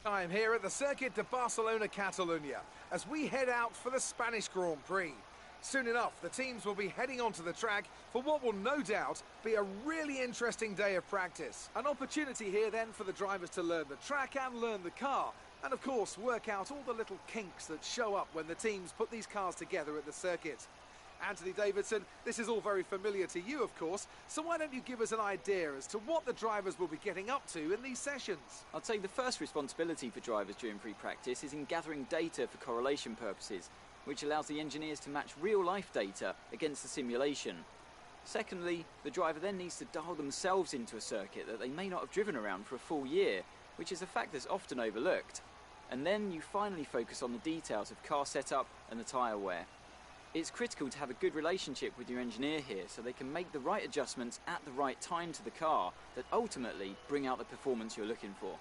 time here at the Circuit de Barcelona, Catalunya, as we head out for the Spanish Grand Prix. Soon enough, the teams will be heading onto the track for what will no doubt be a really interesting day of practice. An opportunity here then for the drivers to learn the track and learn the car, and of course work out all the little kinks that show up when the teams put these cars together at the circuit. Anthony Davidson, this is all very familiar to you, of course, so why don't you give us an idea as to what the drivers will be getting up to in these sessions? I'd say the first responsibility for drivers during pre-practice is in gathering data for correlation purposes, which allows the engineers to match real-life data against the simulation. Secondly, the driver then needs to dial themselves into a circuit that they may not have driven around for a full year, which is a fact that's often overlooked. And then you finally focus on the details of car setup and the tyre wear. It's critical to have a good relationship with your engineer here so they can make the right adjustments at the right time to the car that ultimately bring out the performance you're looking for.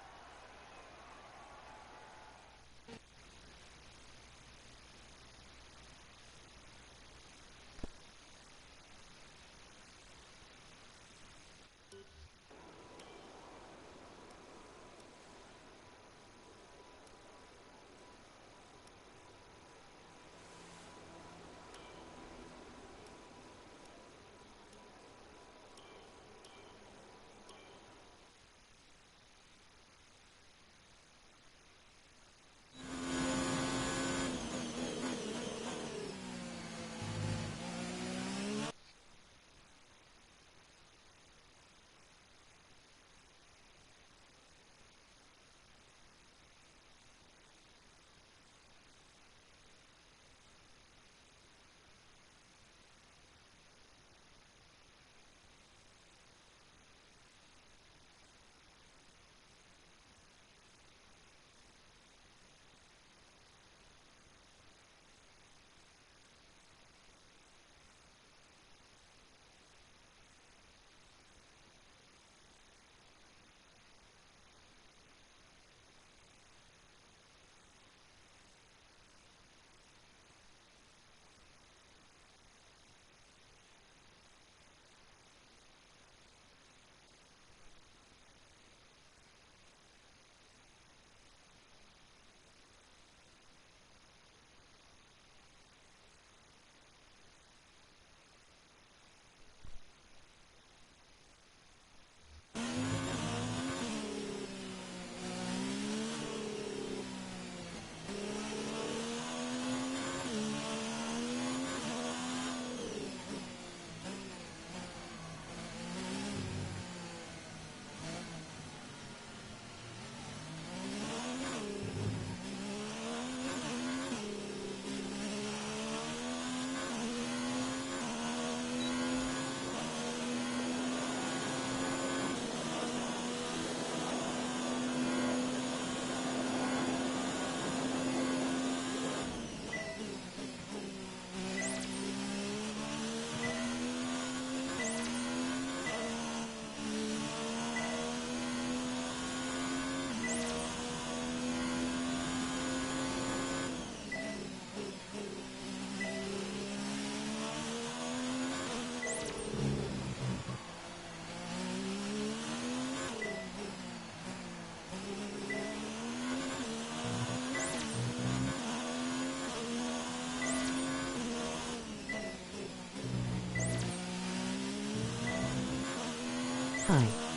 Hi.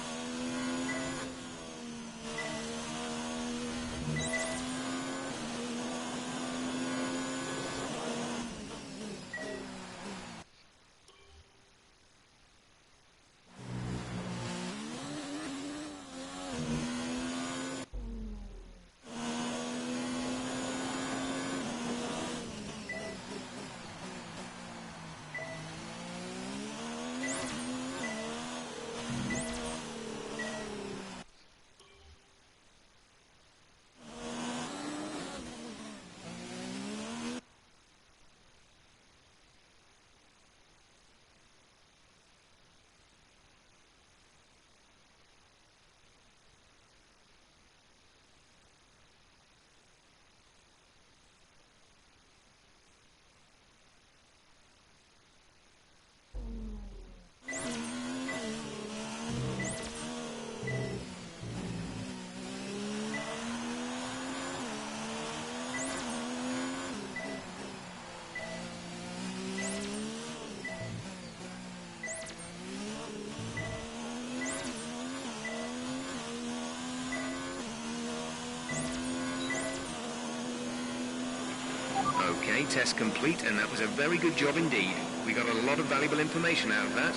Okay, test complete, and that was a very good job indeed. We got a lot of valuable information out of that.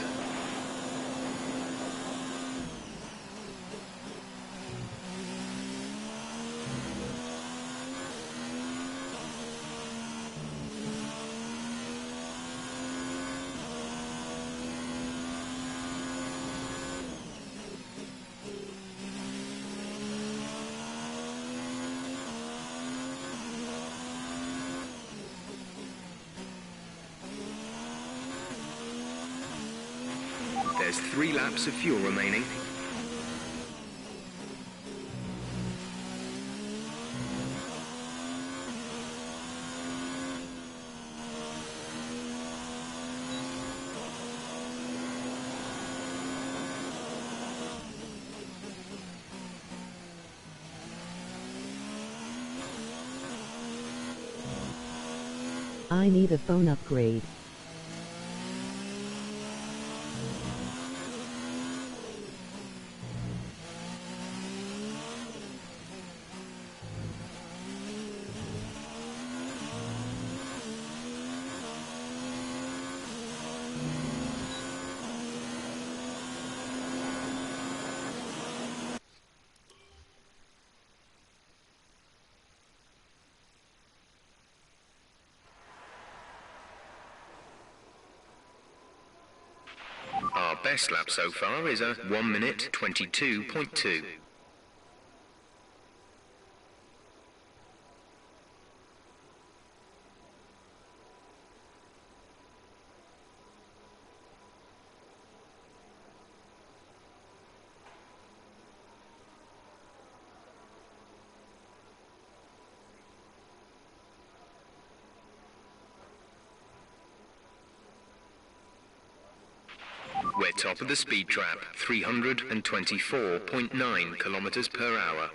There's 3 laps of fuel remaining. I need a phone upgrade. Our best lap so far is a 1 minute 22.2. We're top of the speed trap, 324.9 kilometers per hour.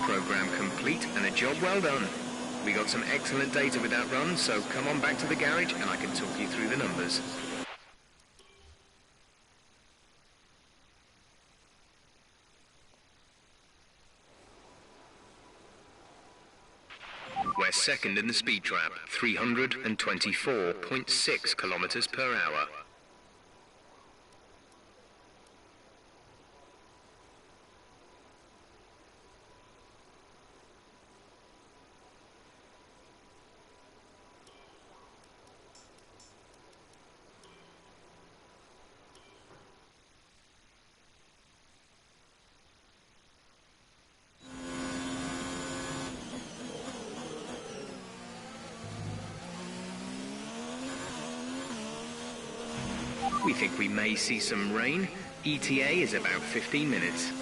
Program complete and a job well done. We got some excellent data with that run, so come on back to the garage and I can talk you through the numbers. We're second in the speed trap, 324.6 kilometers per hour. We think we may see some rain. ETA is about 15 minutes.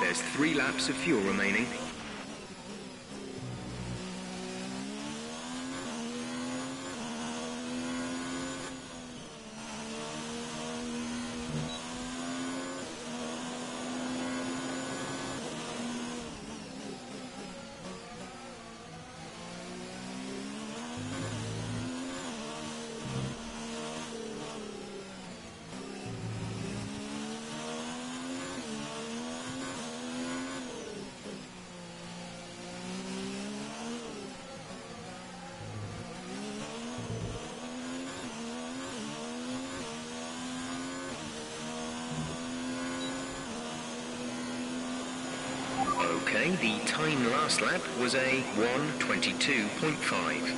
There's 3 laps of fuel remaining. Okay, the time last lap was a 1:22.5.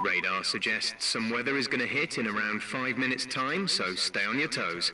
Radar suggests some weather is going to hit in around 5 minutes' time, so stay on your toes.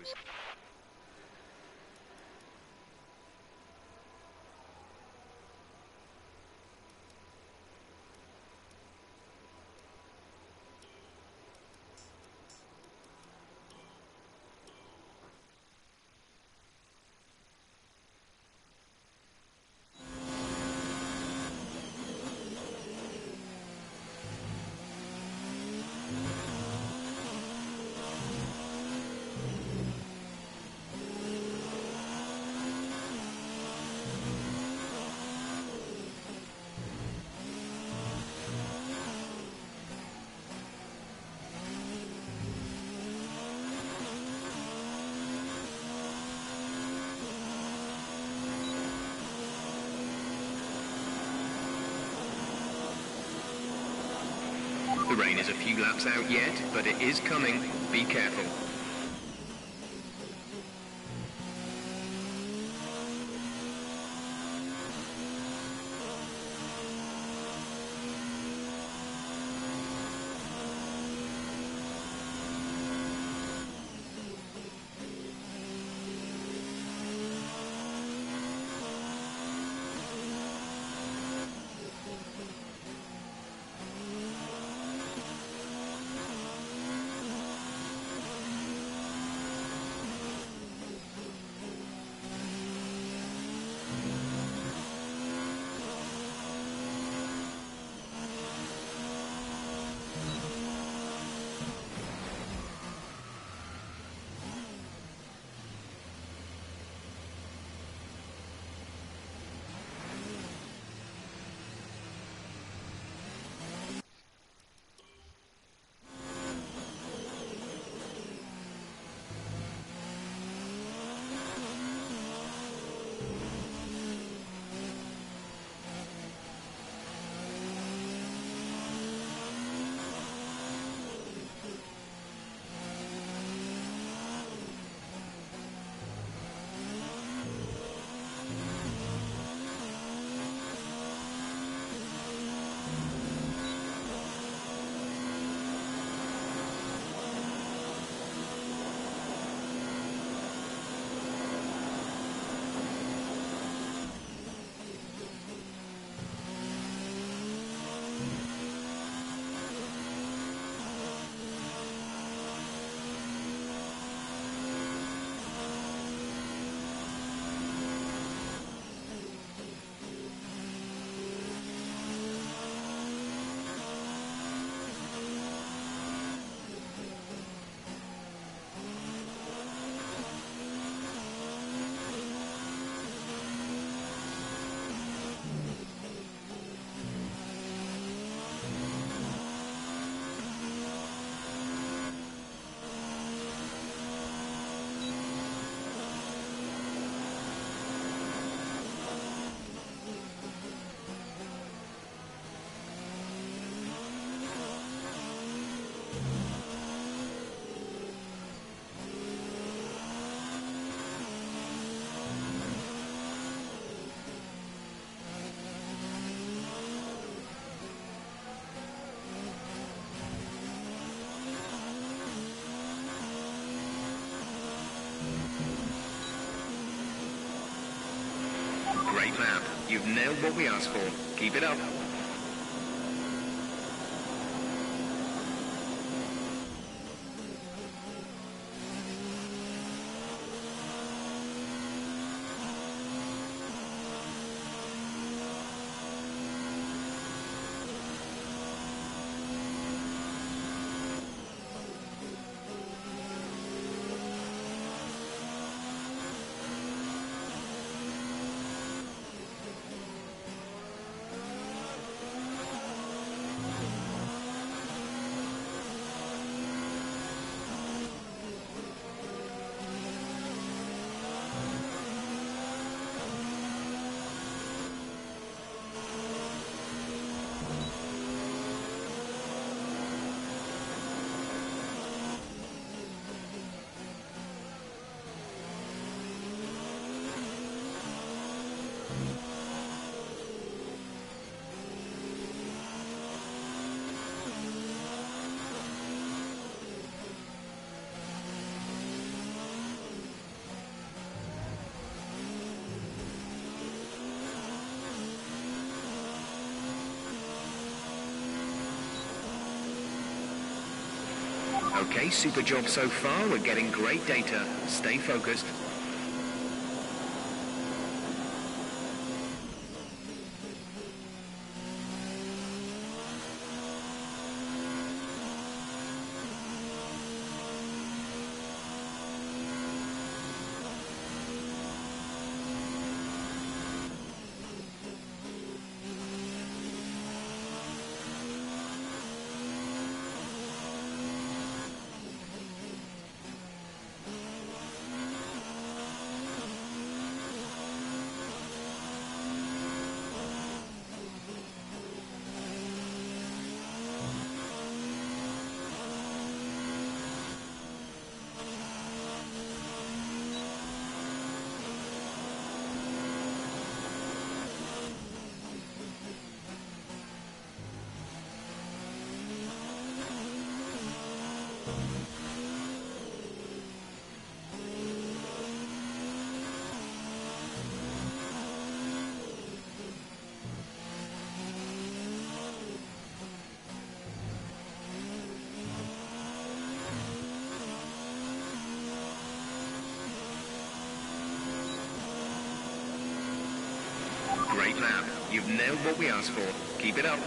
The rain is a few laps out yet, but it is coming. Be careful. Great lap. You've nailed what we asked for. Keep it up. Okay, super job so far. We're getting great data. Stay focused. Great lap. You've nailed what we asked for. Keep it up.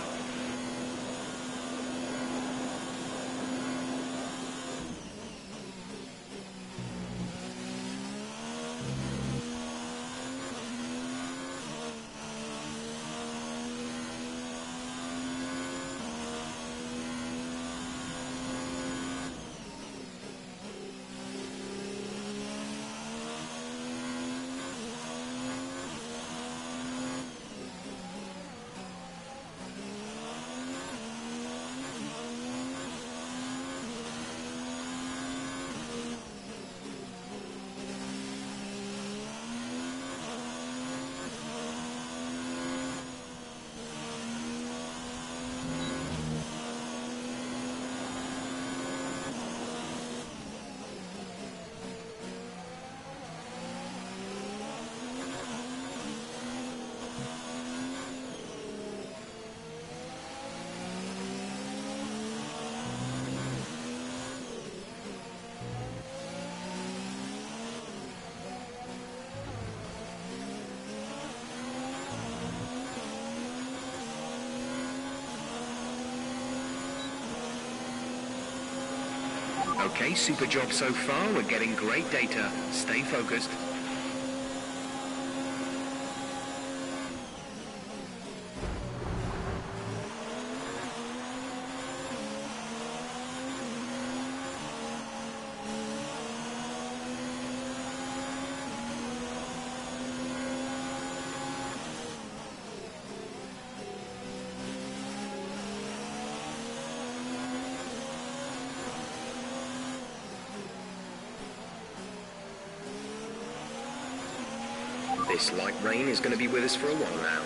Okay, super job so far. We're getting great data. Stay focused. This light rain is going to be with us for a while now.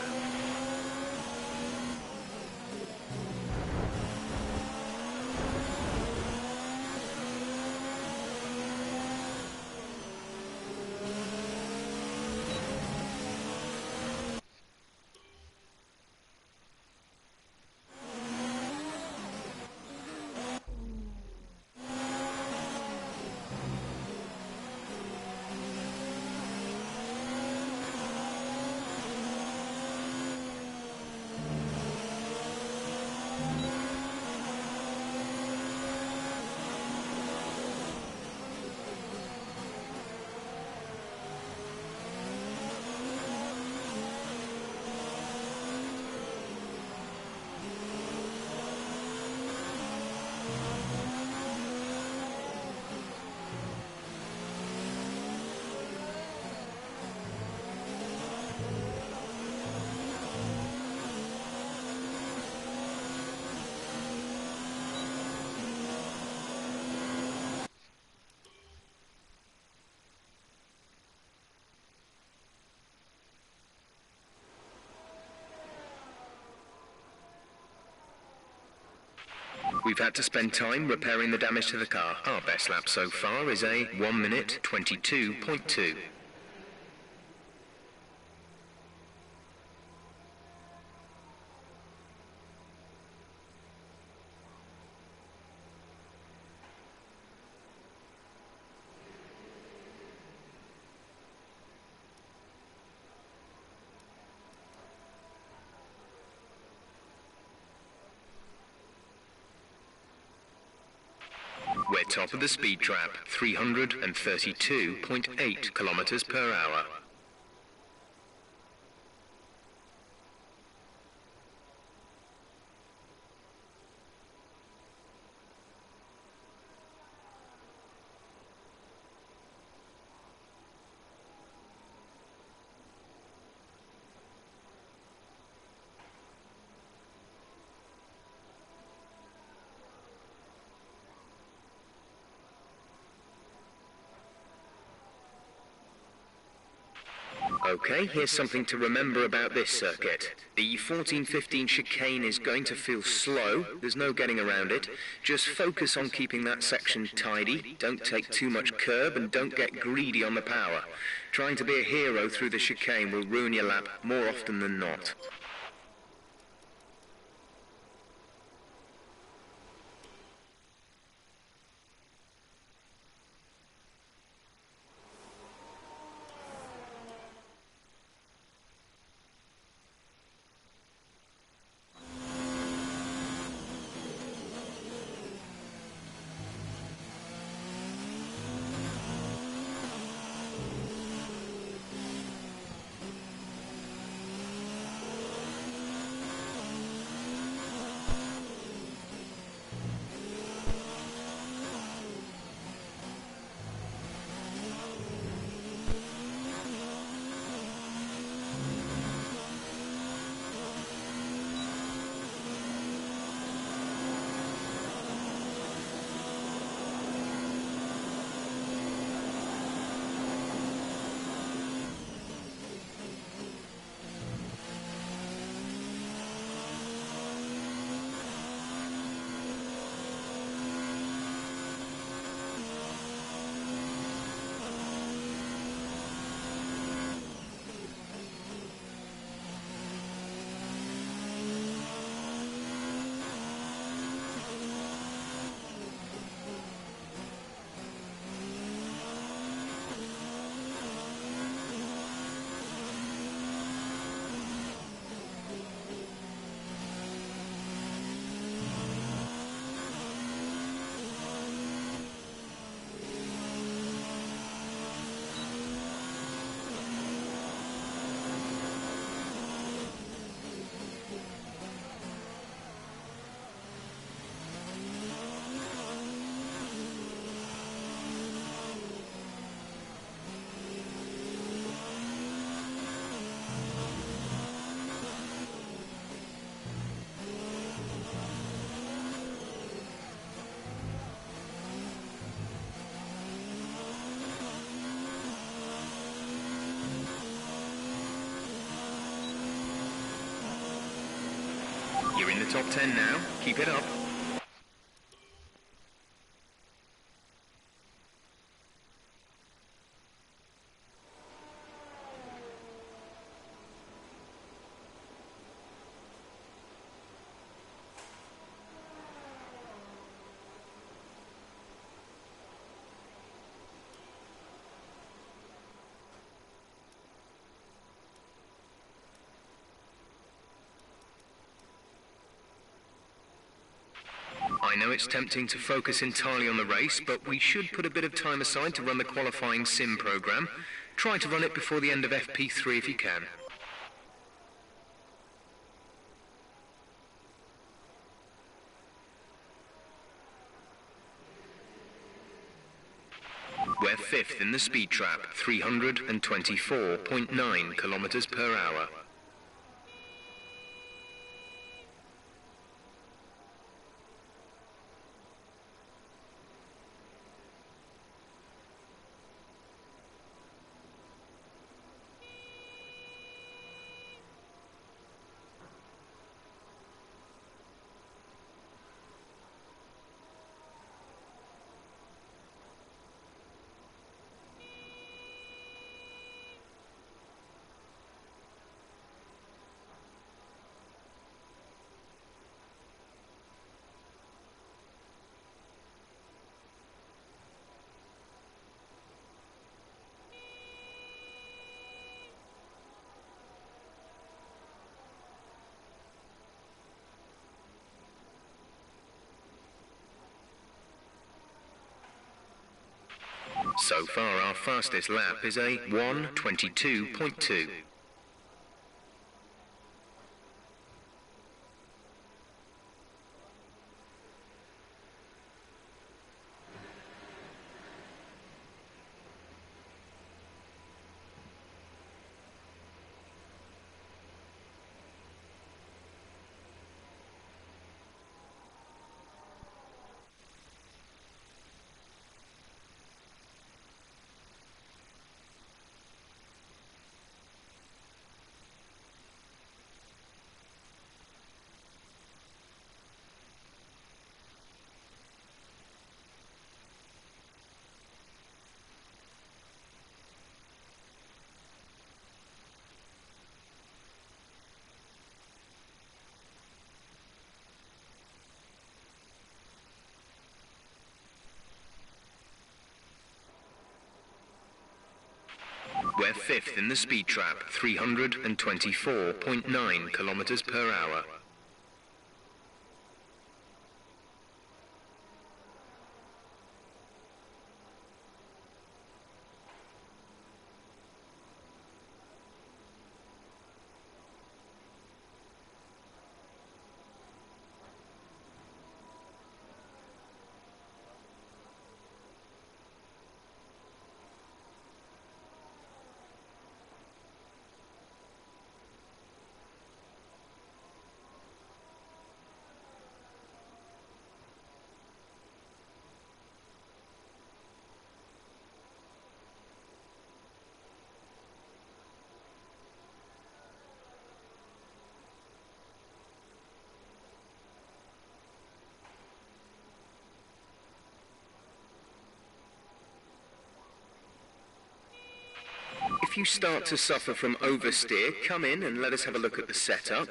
We've had to spend time repairing the damage to the car. Our best lap so far is a 1 minute 22.2. We're top of the speed trap, 332.8 kilometers per hour. Okay, here's something to remember about this circuit. The 14-15 chicane is going to feel slow, there's no getting around it. Just focus on keeping that section tidy, don't take too much curb and don't get greedy on the power. Trying to be a hero through the chicane will ruin your lap more often than not. You're in the top 10 now. Keep it up. I know it's tempting to focus entirely on the race, but we should put a bit of time aside to run the qualifying sim program. Try to run it before the end of FP3 if you can. We're fifth in the speed trap, 324.9 kilometers per hour. So far, our fastest lap is a 1:22.2. We're fifth in the speed trap, 324.9 kilometers per hour. If you start to suffer from oversteer, come in and let us have a look at the setup.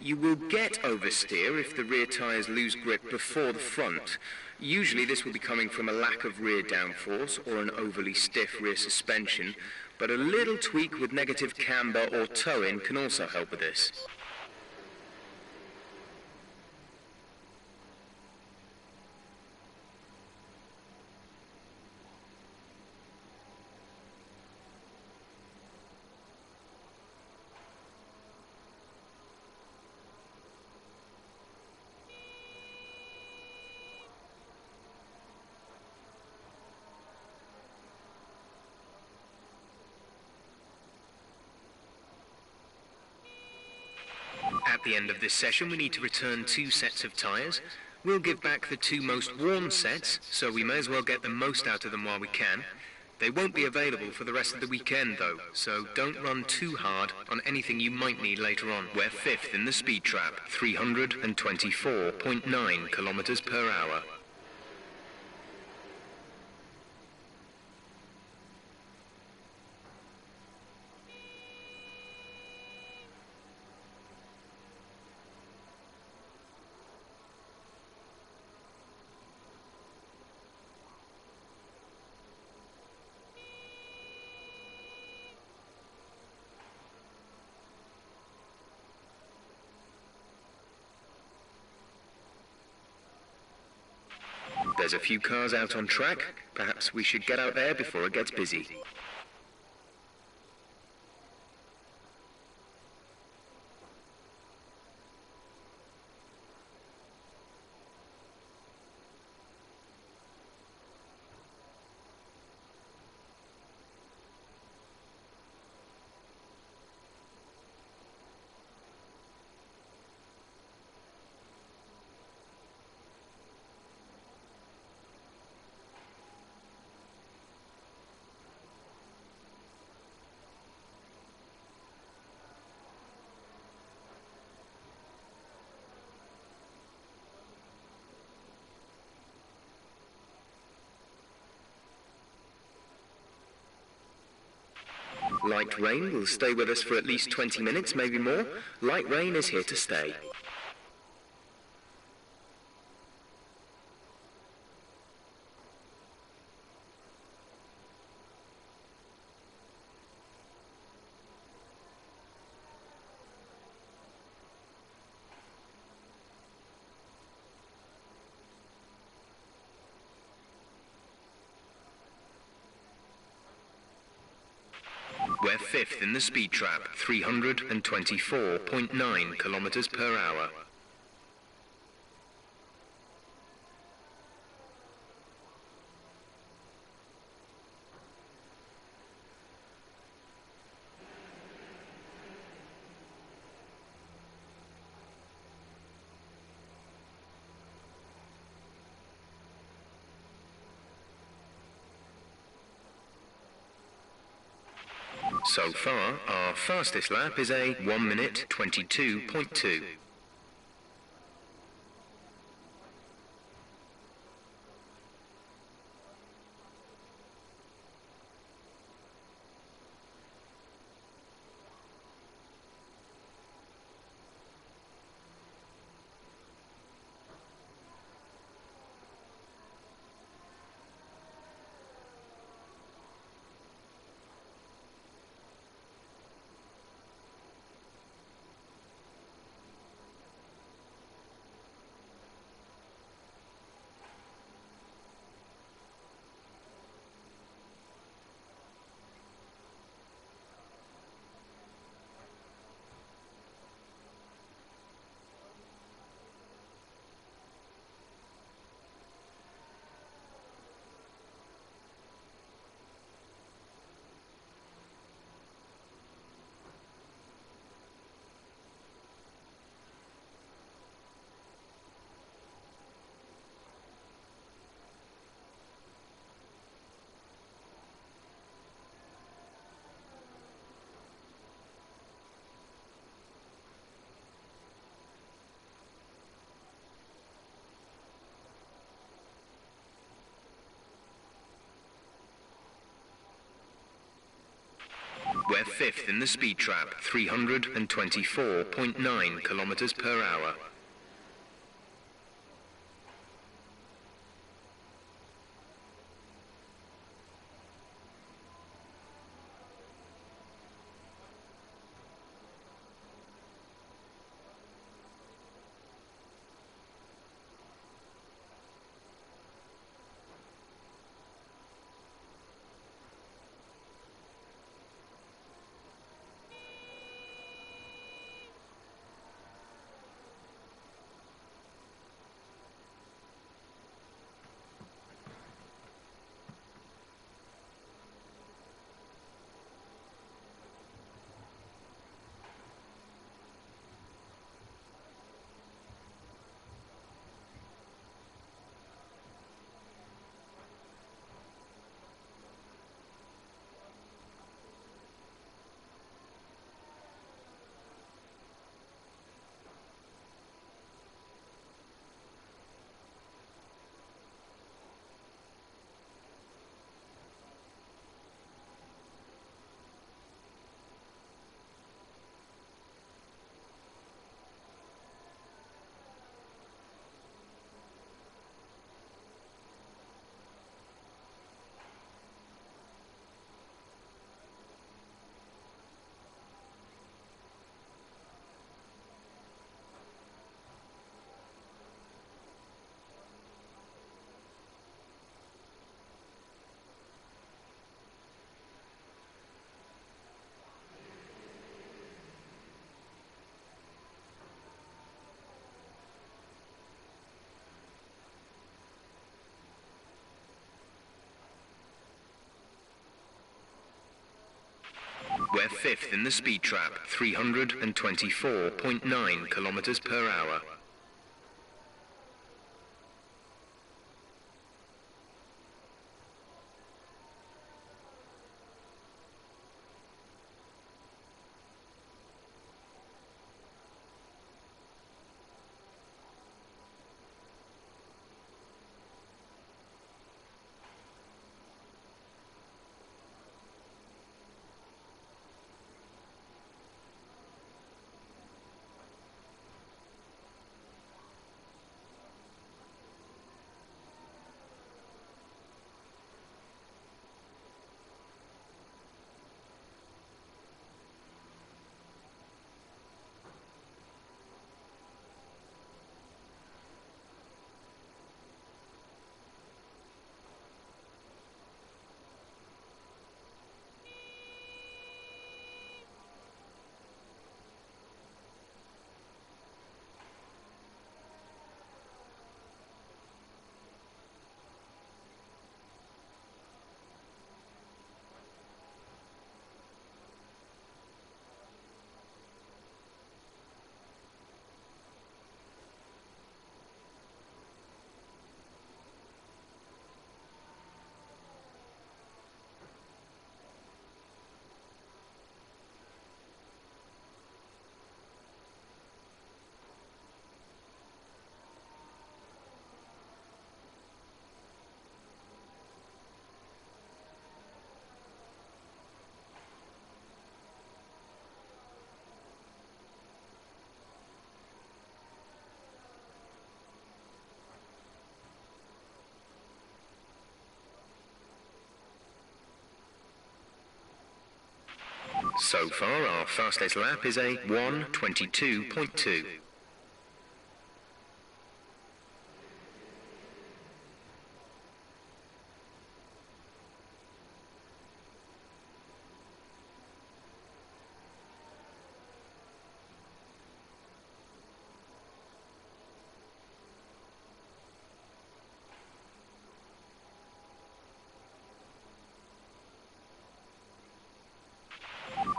You will get oversteer if the rear tyres lose grip before the front. Usually this will be coming from a lack of rear downforce or an overly stiff rear suspension, but a little tweak with negative camber or toe-in can also help with this. At the end of this session, we need to return 2 sets of tyres. We'll give back the 2 most worn sets, so we may as well get the most out of them while we can. They won't be available for the rest of the weekend, though, so don't run too hard on anything you might need later on. We're fifth in the speed trap, 324.9 kilometers per hour. There's a few cars out on track. Perhaps we should get out there before it gets busy. Light rain will stay with us for at least 20 minutes, maybe more. Light rain is here to stay. We're fifth in the speed trap, 324.9 kilometers per hour. So far, our fastest lap is a 1 minute 22.2. We're fifth in the speed trap, 324.9 kilometers per hour. We're fifth in the speed trap, 324.9 kilometers per hour. So far, our fastest lap is a 1:22.2.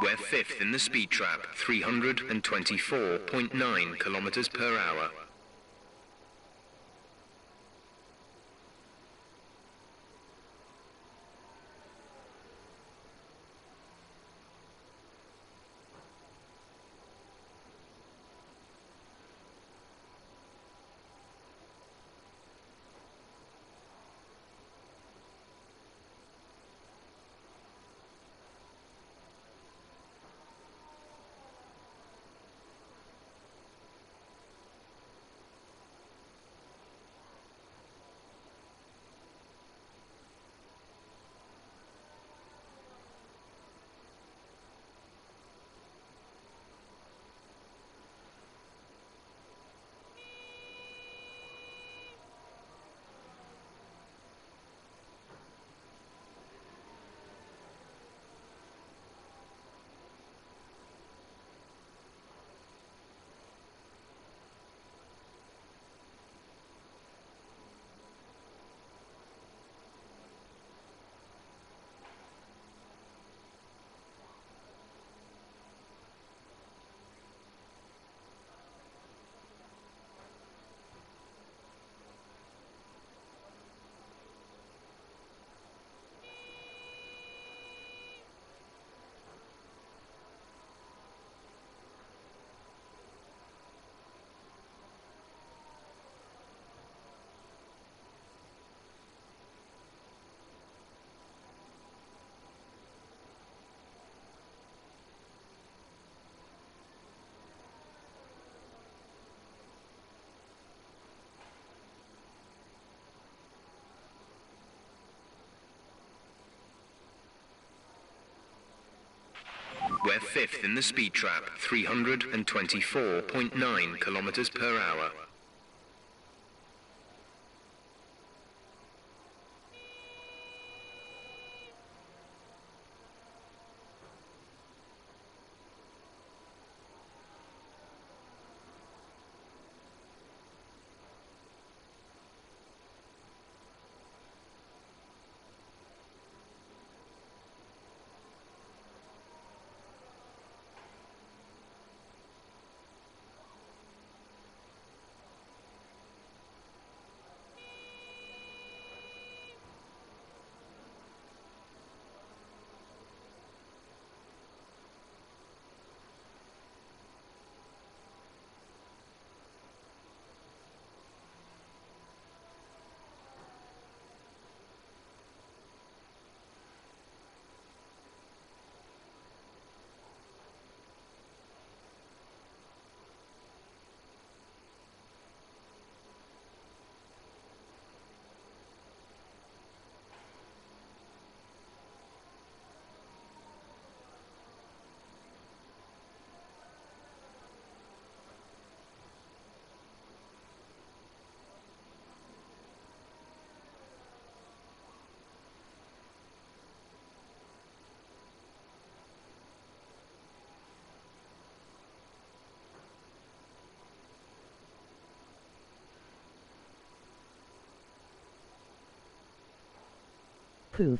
We're fifth in the speed trap, 324.9 kilometers per hour. We're fifth in the speed trap, 324.9 kilometers per hour. Proof.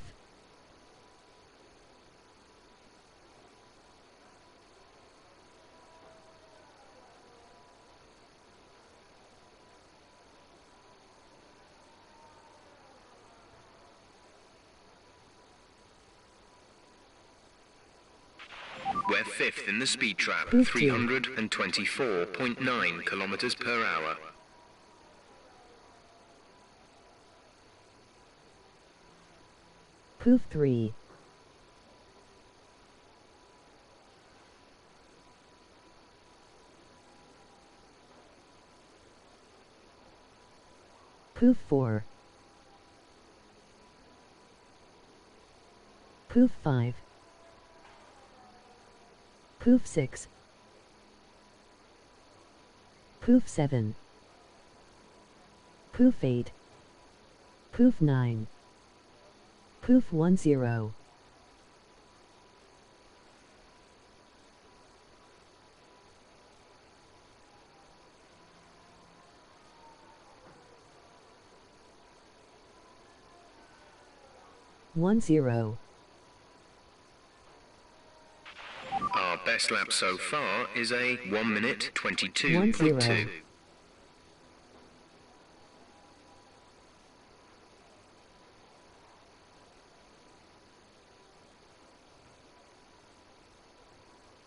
We're fifth in the speed trap, Proof 324.9 kilometers per hour. Proof 3. Proof 4. Proof 5. Poof 6. Poof 7. Poof 8. Poof 9. Poof 10. One zero. Our best lap so far is a 1 minute 22.2. 10.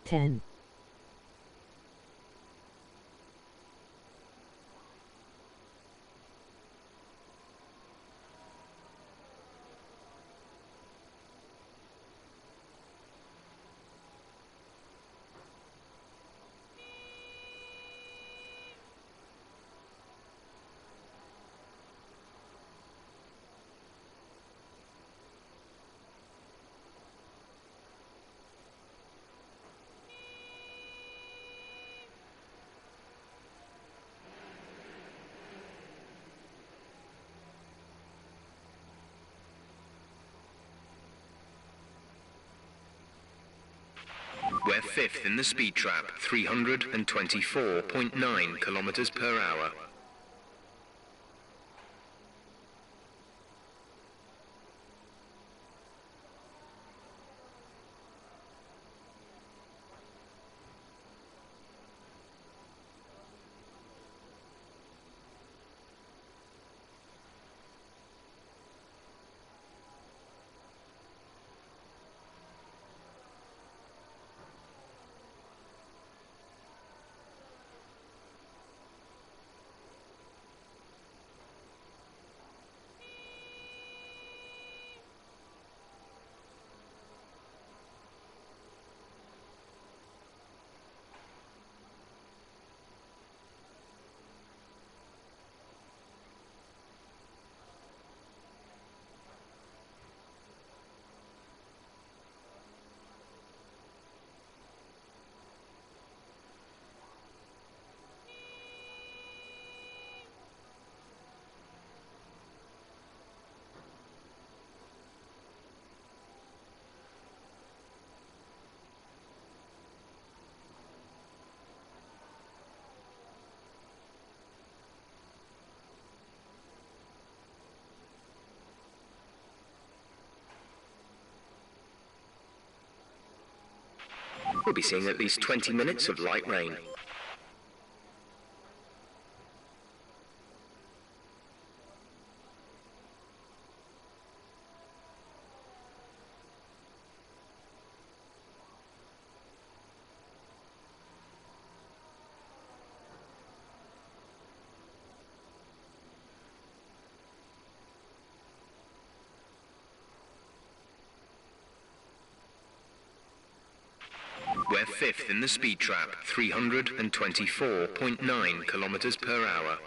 10. We're fifth in the speed trap, 324.9 kilometers per hour. We'll be seeing at least 20 minutes of light rain. We're fifth in the speed trap, 324.9 kilometers per hour.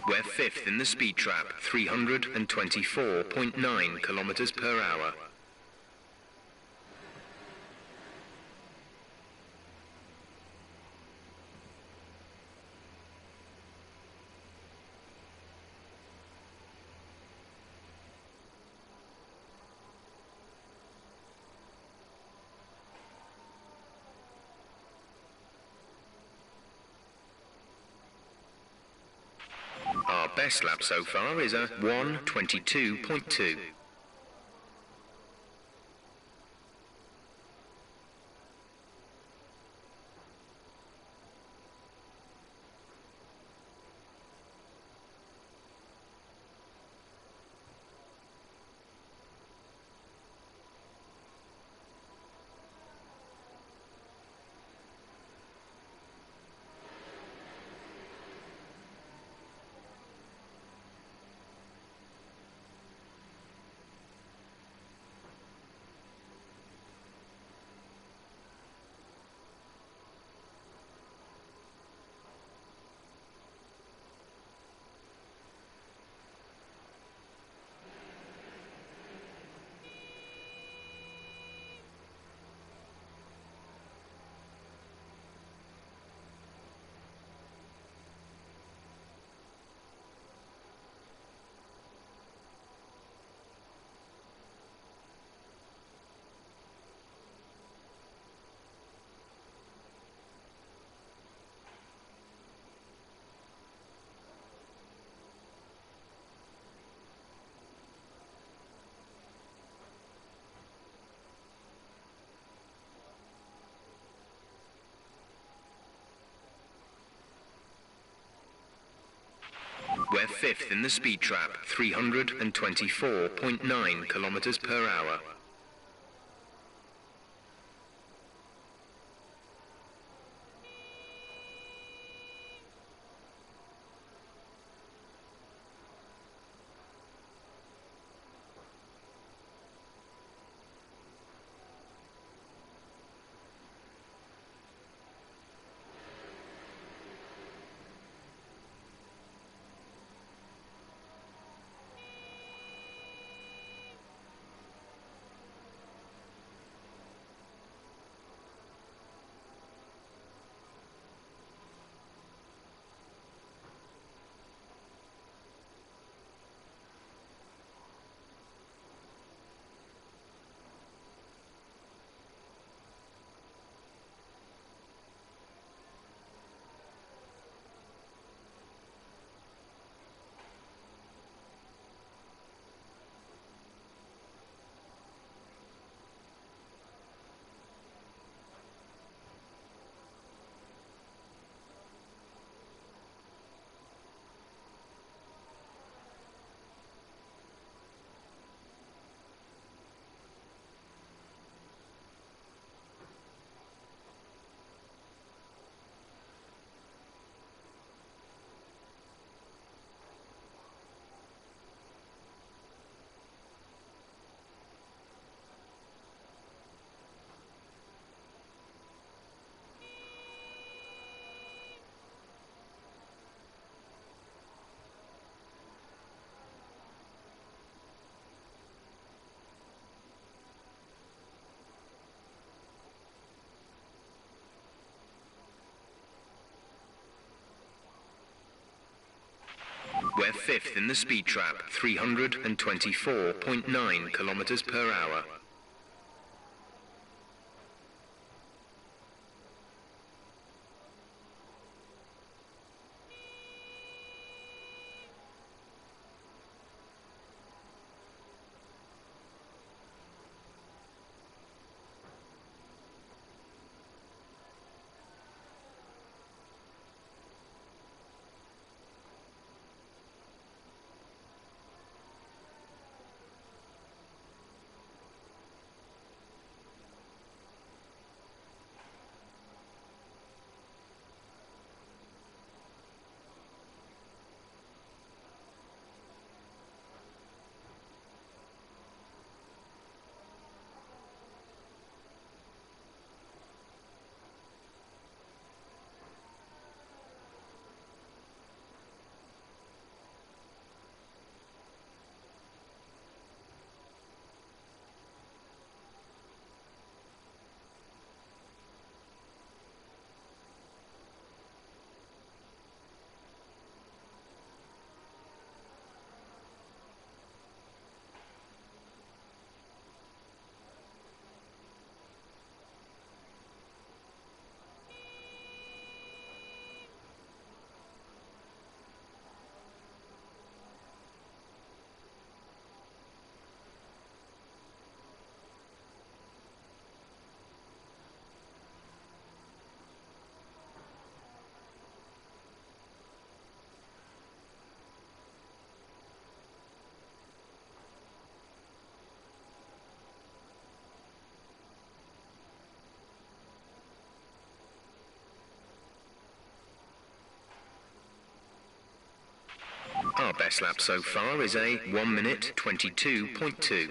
We're fifth in the speed trap, 324.9 kilometers per hour. Our best lap so far is a 1:22.2. We're fifth in the speed trap, 324.9 kilometers per hour. We're fifth in the speed trap, 324.9 kilometers per hour. Our best lap so far is a 1 minute 22.2.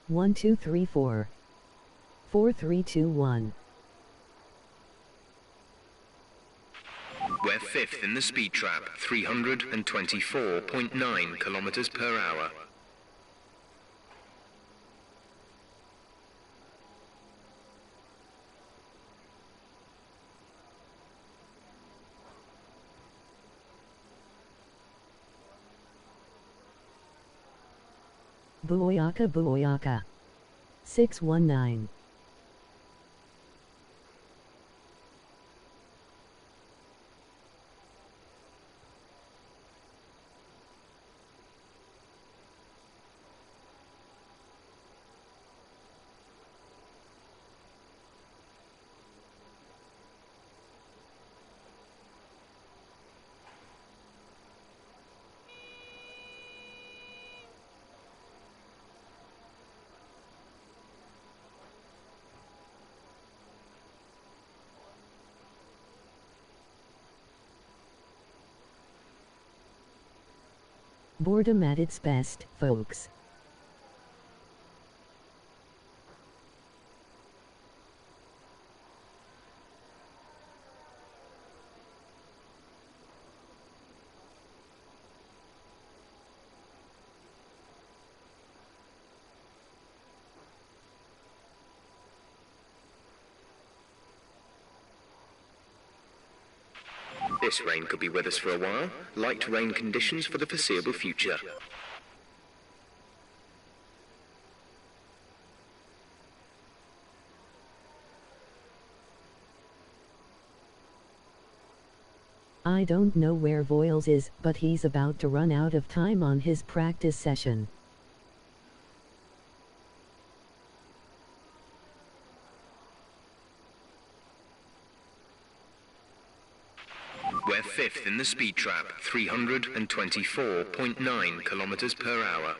One, two, three, four. 4, 3, 2, 1. We're fifth in the speed trap, 324.9 kilometers per hour. Buoyaka Buoyaka. 619. Boredom at its best, folks. This rain could be with us for a while. Light rain conditions for the foreseeable future. I don't know where Voiles is, but he's about to run out of time on his practice session. We're fifth in the speed trap, 324.9 kilometers per hour.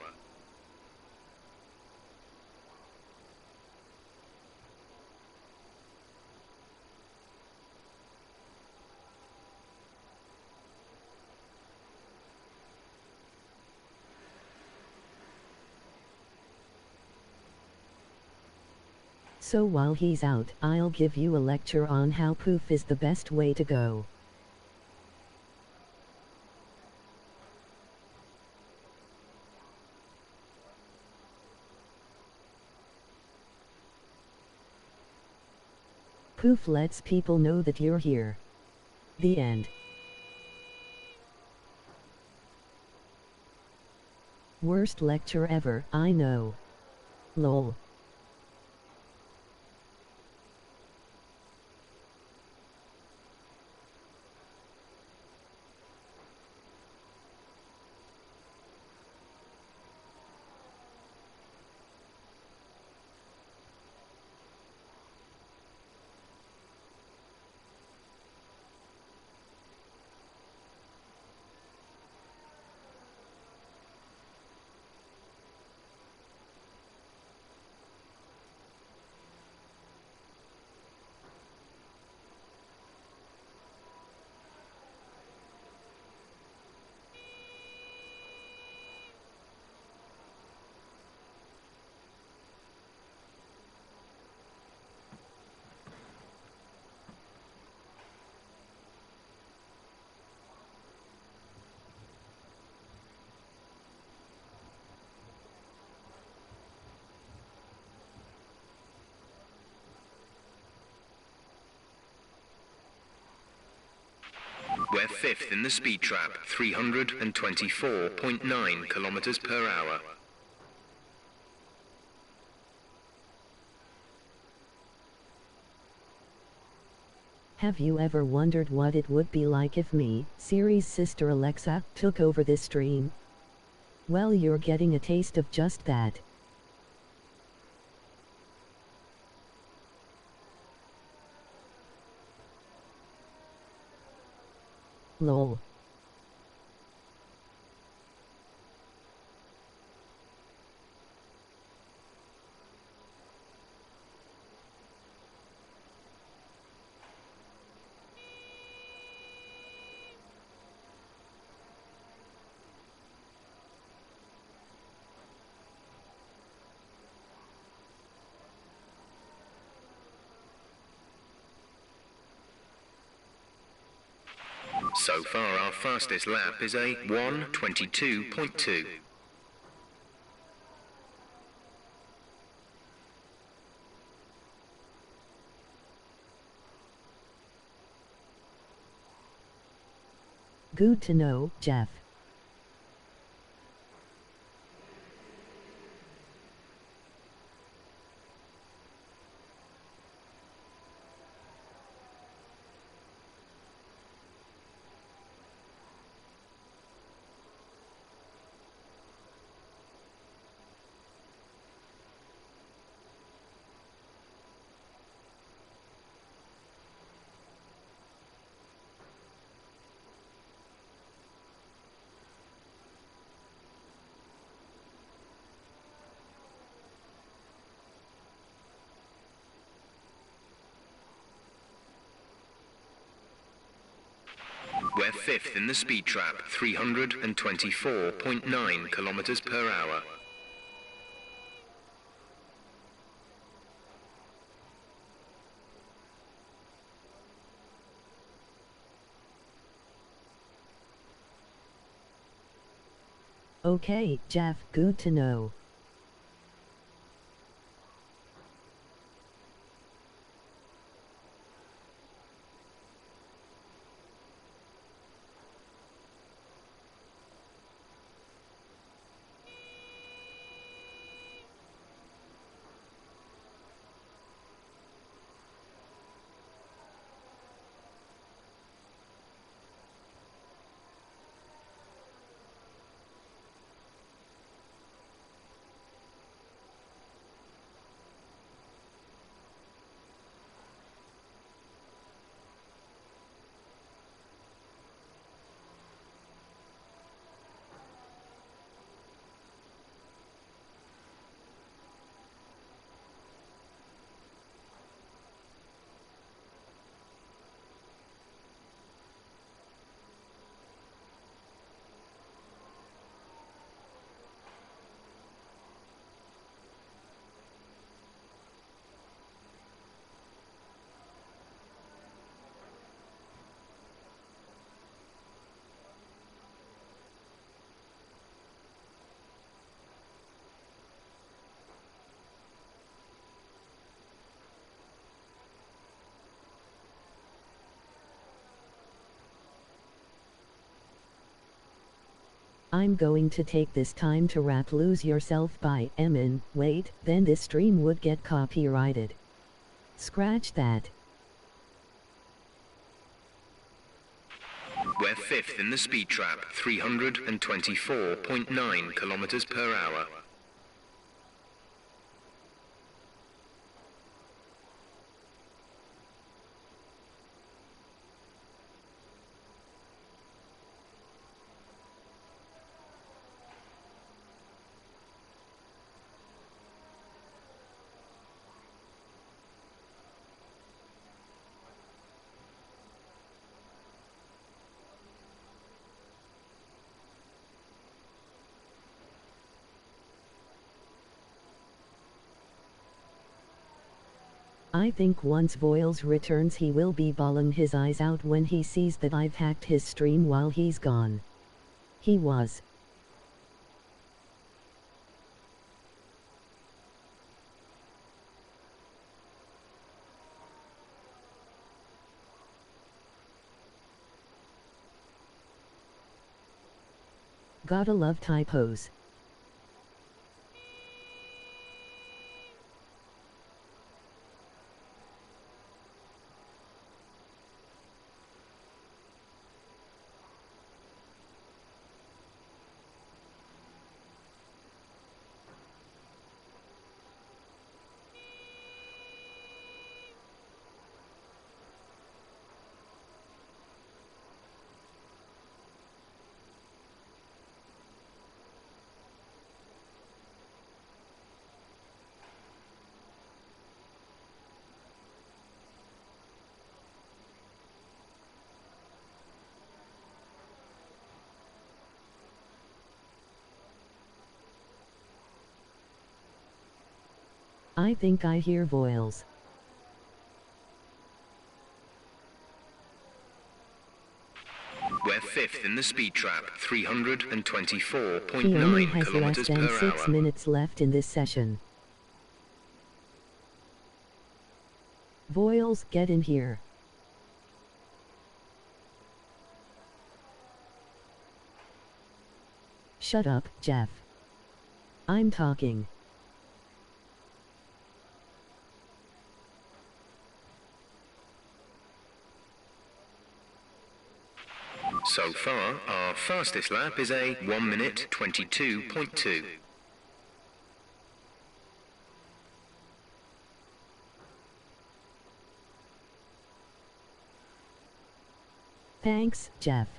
So while he's out, I'll give you a lecture on how poof is the best way to go. Poof lets people know that you're here. The end. Worst lecture ever, I know. Lol. We're fifth in the speed trap, 324.9 kilometers per hour. Have you ever wondered what it would be like if me, Siri's sister Alexa, took over this stream? Well, you're getting a taste of just that. Lol. So far, our fastest lap is a 1:22.2. Good to know, Jeff. We're fifth in the speed trap, 324.9 kilometers per hour. Okay, Jeff, good to know. I'm going to take this time to rap Lose Yourself by Emin. Wait, then this stream would get copyrighted. Scratch that. We're fifth in the speed trap, 324.9 kilometers per hour. I think once Voiles returns he will be bawling his eyes out when he sees that I've hacked his stream while he's gone. He was. Gotta love typos. I think I hear voils. We're fifth in the speed trap, He only 324.9 has less kilometers than per 6 hour. minutes left in this session. Voiles, get in here. Shut up, Jeff. I'm talking. So far, our fastest lap is a 1 minute 22.2. Thanks, Jeff.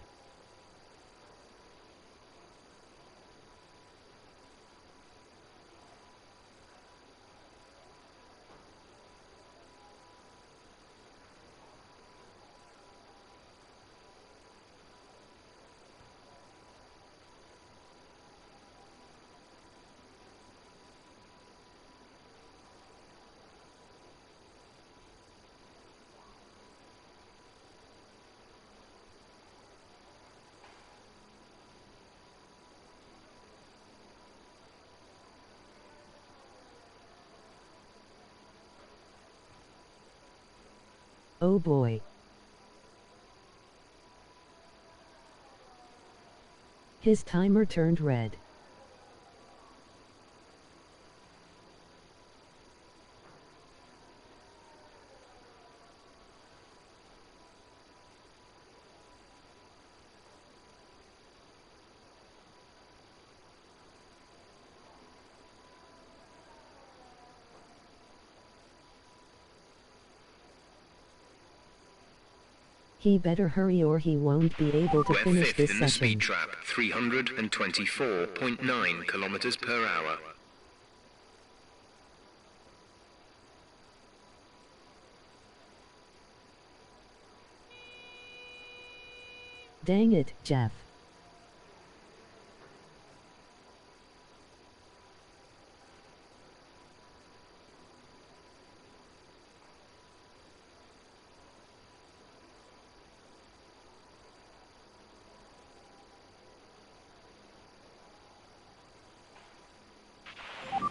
Oh boy. His timer turned red. He better hurry or he won't be able to We're finish fifth this in the session. speed trap, 324.9 kilometers per hour. Dang it, Jeff.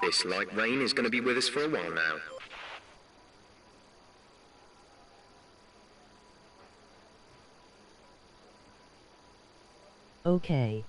This light rain is going to be with us for a while now. Okay.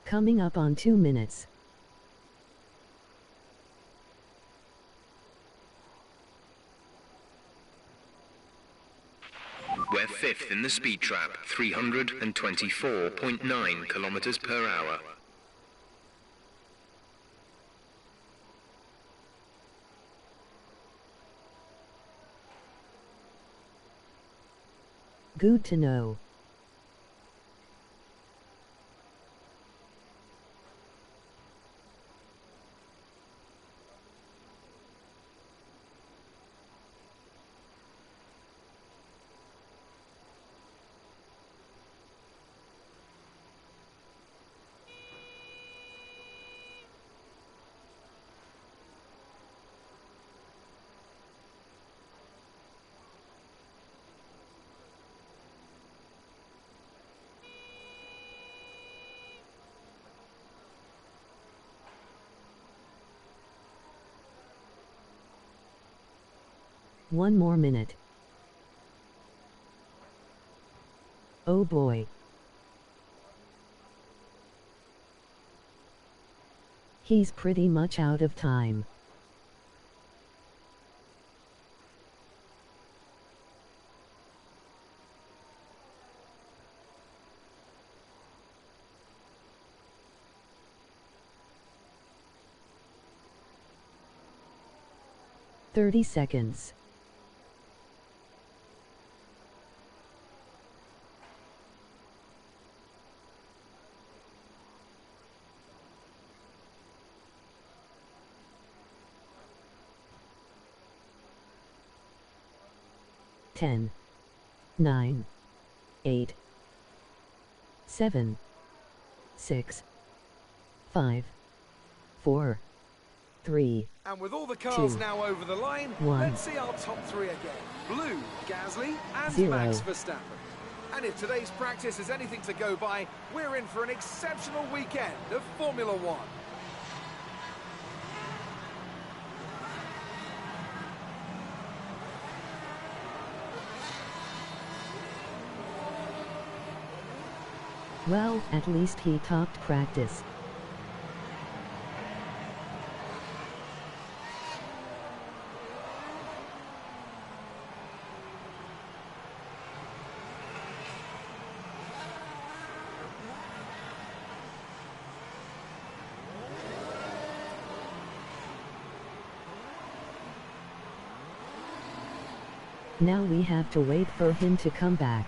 Coming up on 2 minutes. We're fifth in the speed trap, 324.9 kilometers per hour. Good to know. One more minute. Oh boy. He's pretty much out of time. "30 seconds. Ten, 9, 8, 7, 6, 5, 4, 3, And with all the cars 2, now over the line, 1. let's see our top three again. Blue, Gasly and 0. Max Verstappen. And if today's practice is anything to go by, we're in for an exceptional weekend of Formula One. Well, at least he topped practice. Now we have to wait for him to come back.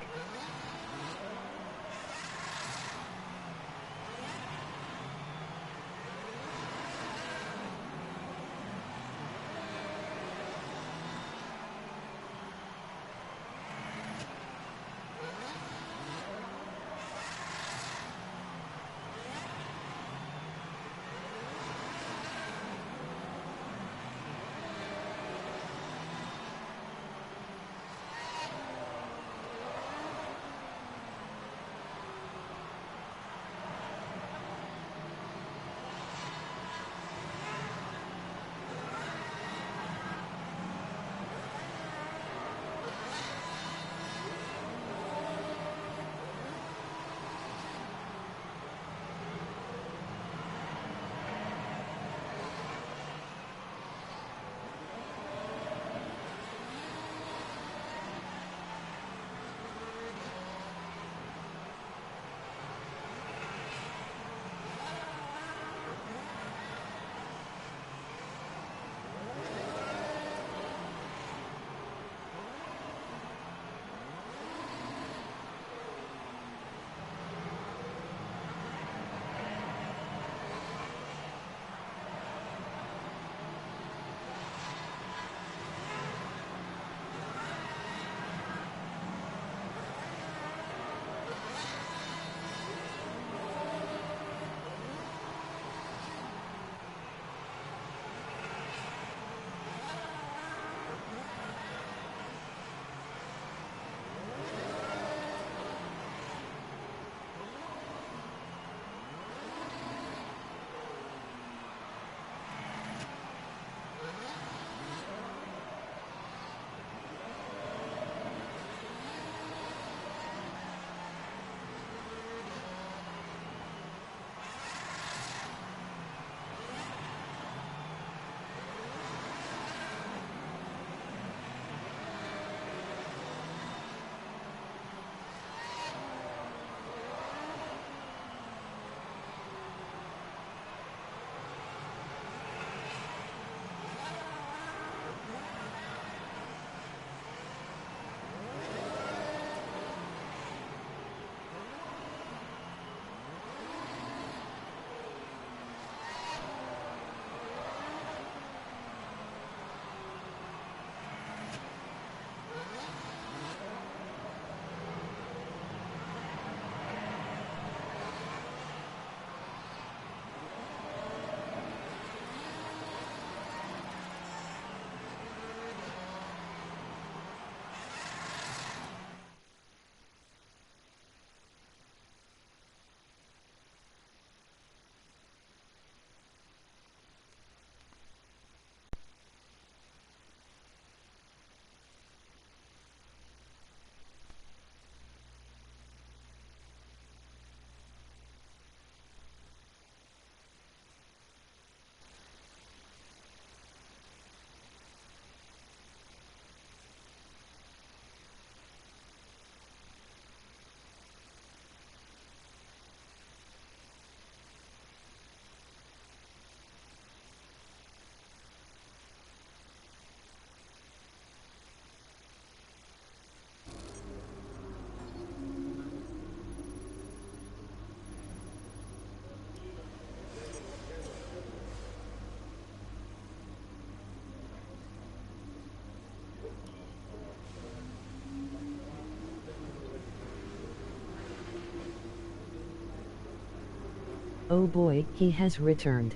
Oh boy, he has returned.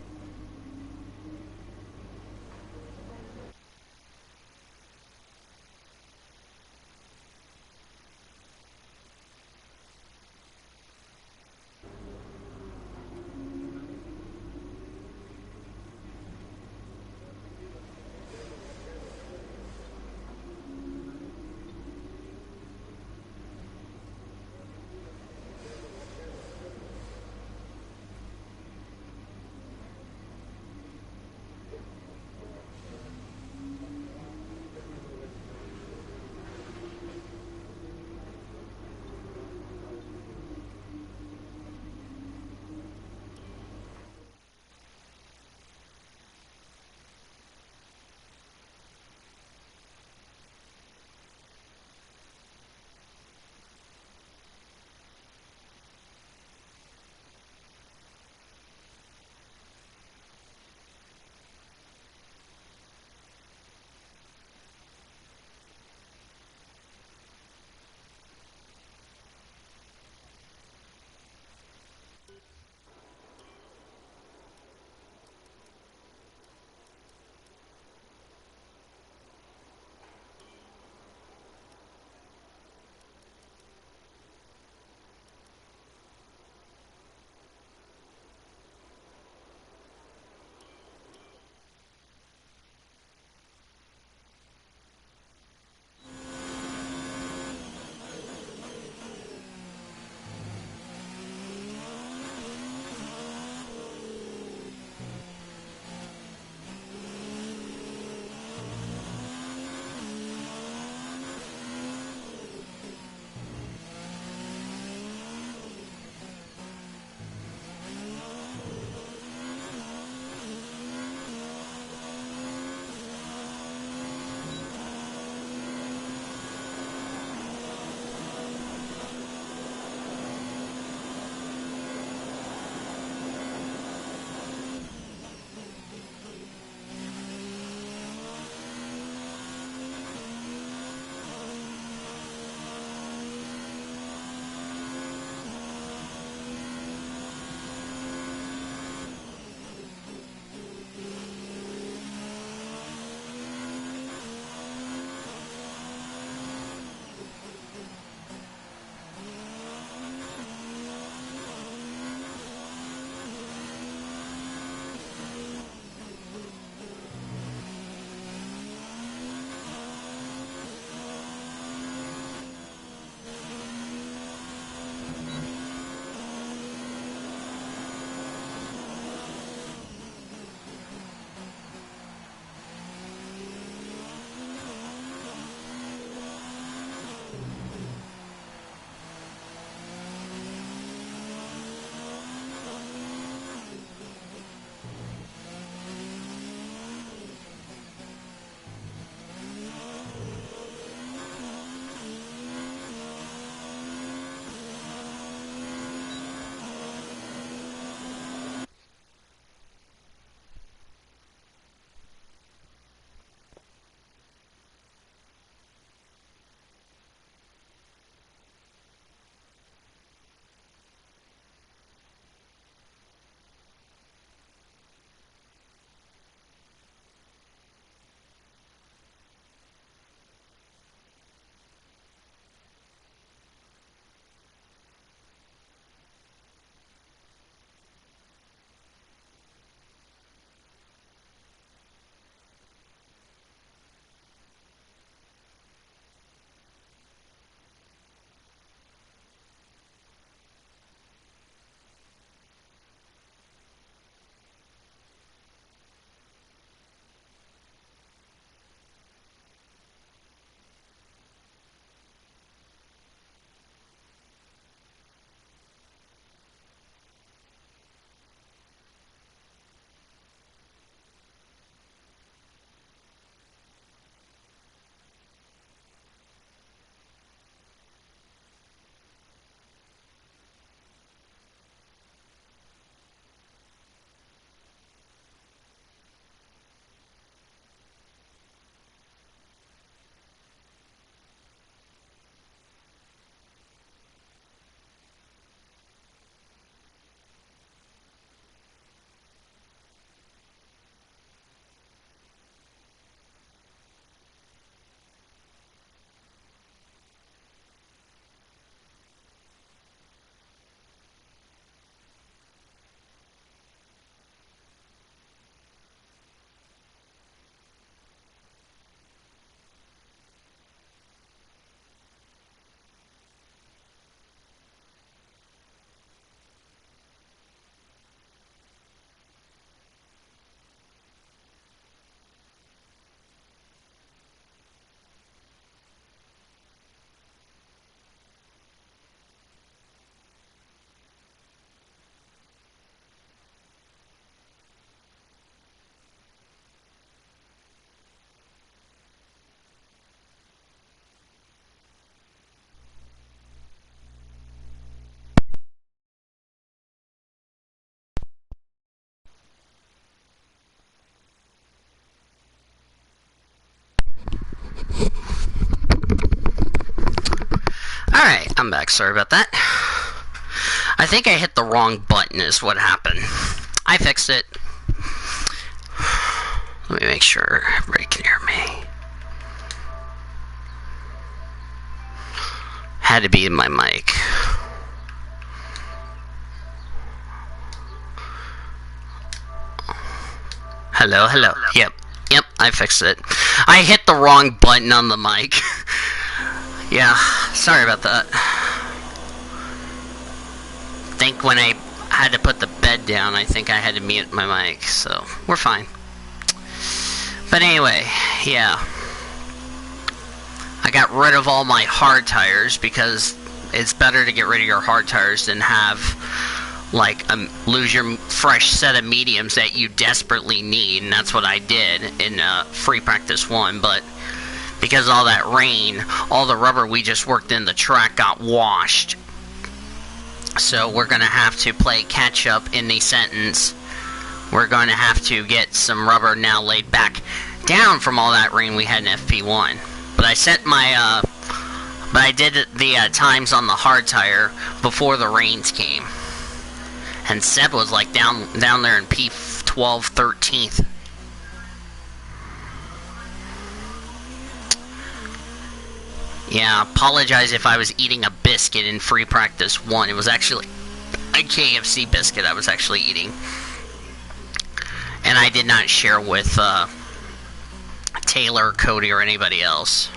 Alright, I'm back. Sorry about that. I think I hit the wrong button is what happened. I fixed it. Let me make sure everybody can hear me. Had to be in my mic. Hello, hello. Yep, I fixed it. I hit the wrong button on the mic. Yeah, sorry about that. I think when I had to put the bed down, I think I had to mute my mic, so we're fine. But anyway, yeah. I got rid of all my hard tires because it's better to get rid of your hard tires than have, like, lose your fresh set of mediums that you desperately need, and that's what I did in Free Practice 1, but because of all that rain, all the rubber we just worked in the track got washed. So we're going to have to play catch-up in the sentence. We're going to have to get some rubber now laid back down from all that rain we had in FP1. But I set my, but I did the times on the hard tire before the rains came. And Seb was like down there in P12 13th. Yeah, apologize if I was eating a biscuit in Free Practice 1. It was actually a KFC biscuit I was actually eating. And I did not share with Taylor, Cody, or anybody else.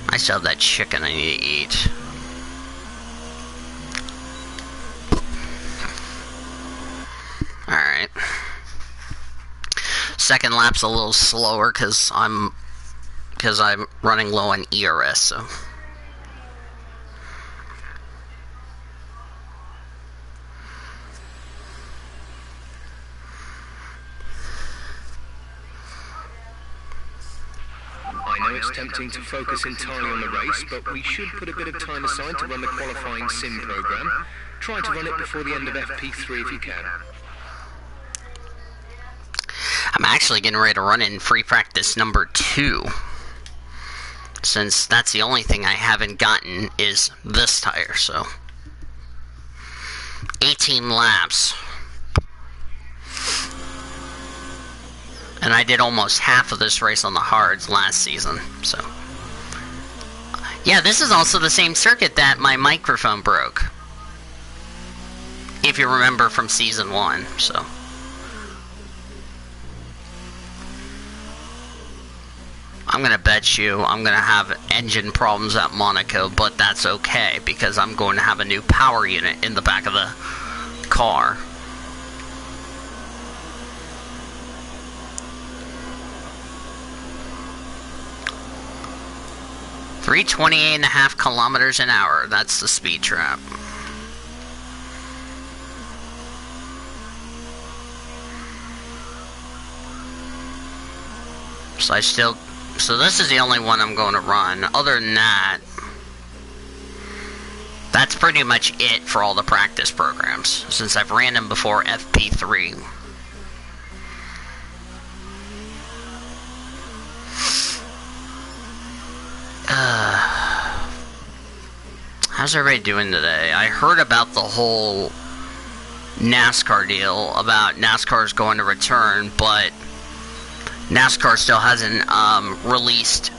I still have that chicken I need to eat. Alright. Second lap's a little slower because I'm running low on ERS, so. I know it's tempting to focus entirely on the race, but we should put a bit of time aside to run the qualifying sim program. Try to run it before the end of FP3 if you can. I'm actually getting ready to run in Free Practice number 2. Since that's the only thing I haven't gotten is this tire, so 18 laps. And I did almost half of this race on the hards last season, so. Yeah, this is also the same circuit that my microphone broke. If you remember from season 1, so. I'm going to bet you I'm going to have engine problems at Monaco, but that's okay, because I'm going to have a new power unit in the back of the car. .328.5 kilometers an hour, that's the speed trap. So this is the only one I'm going to run. Other than that, that's pretty much it for all the practice programs, since I've ran them before FP3. How's everybody doing today? I heard about the whole NASCAR deal, about NASCAR's going to return, but NASCAR still hasn't released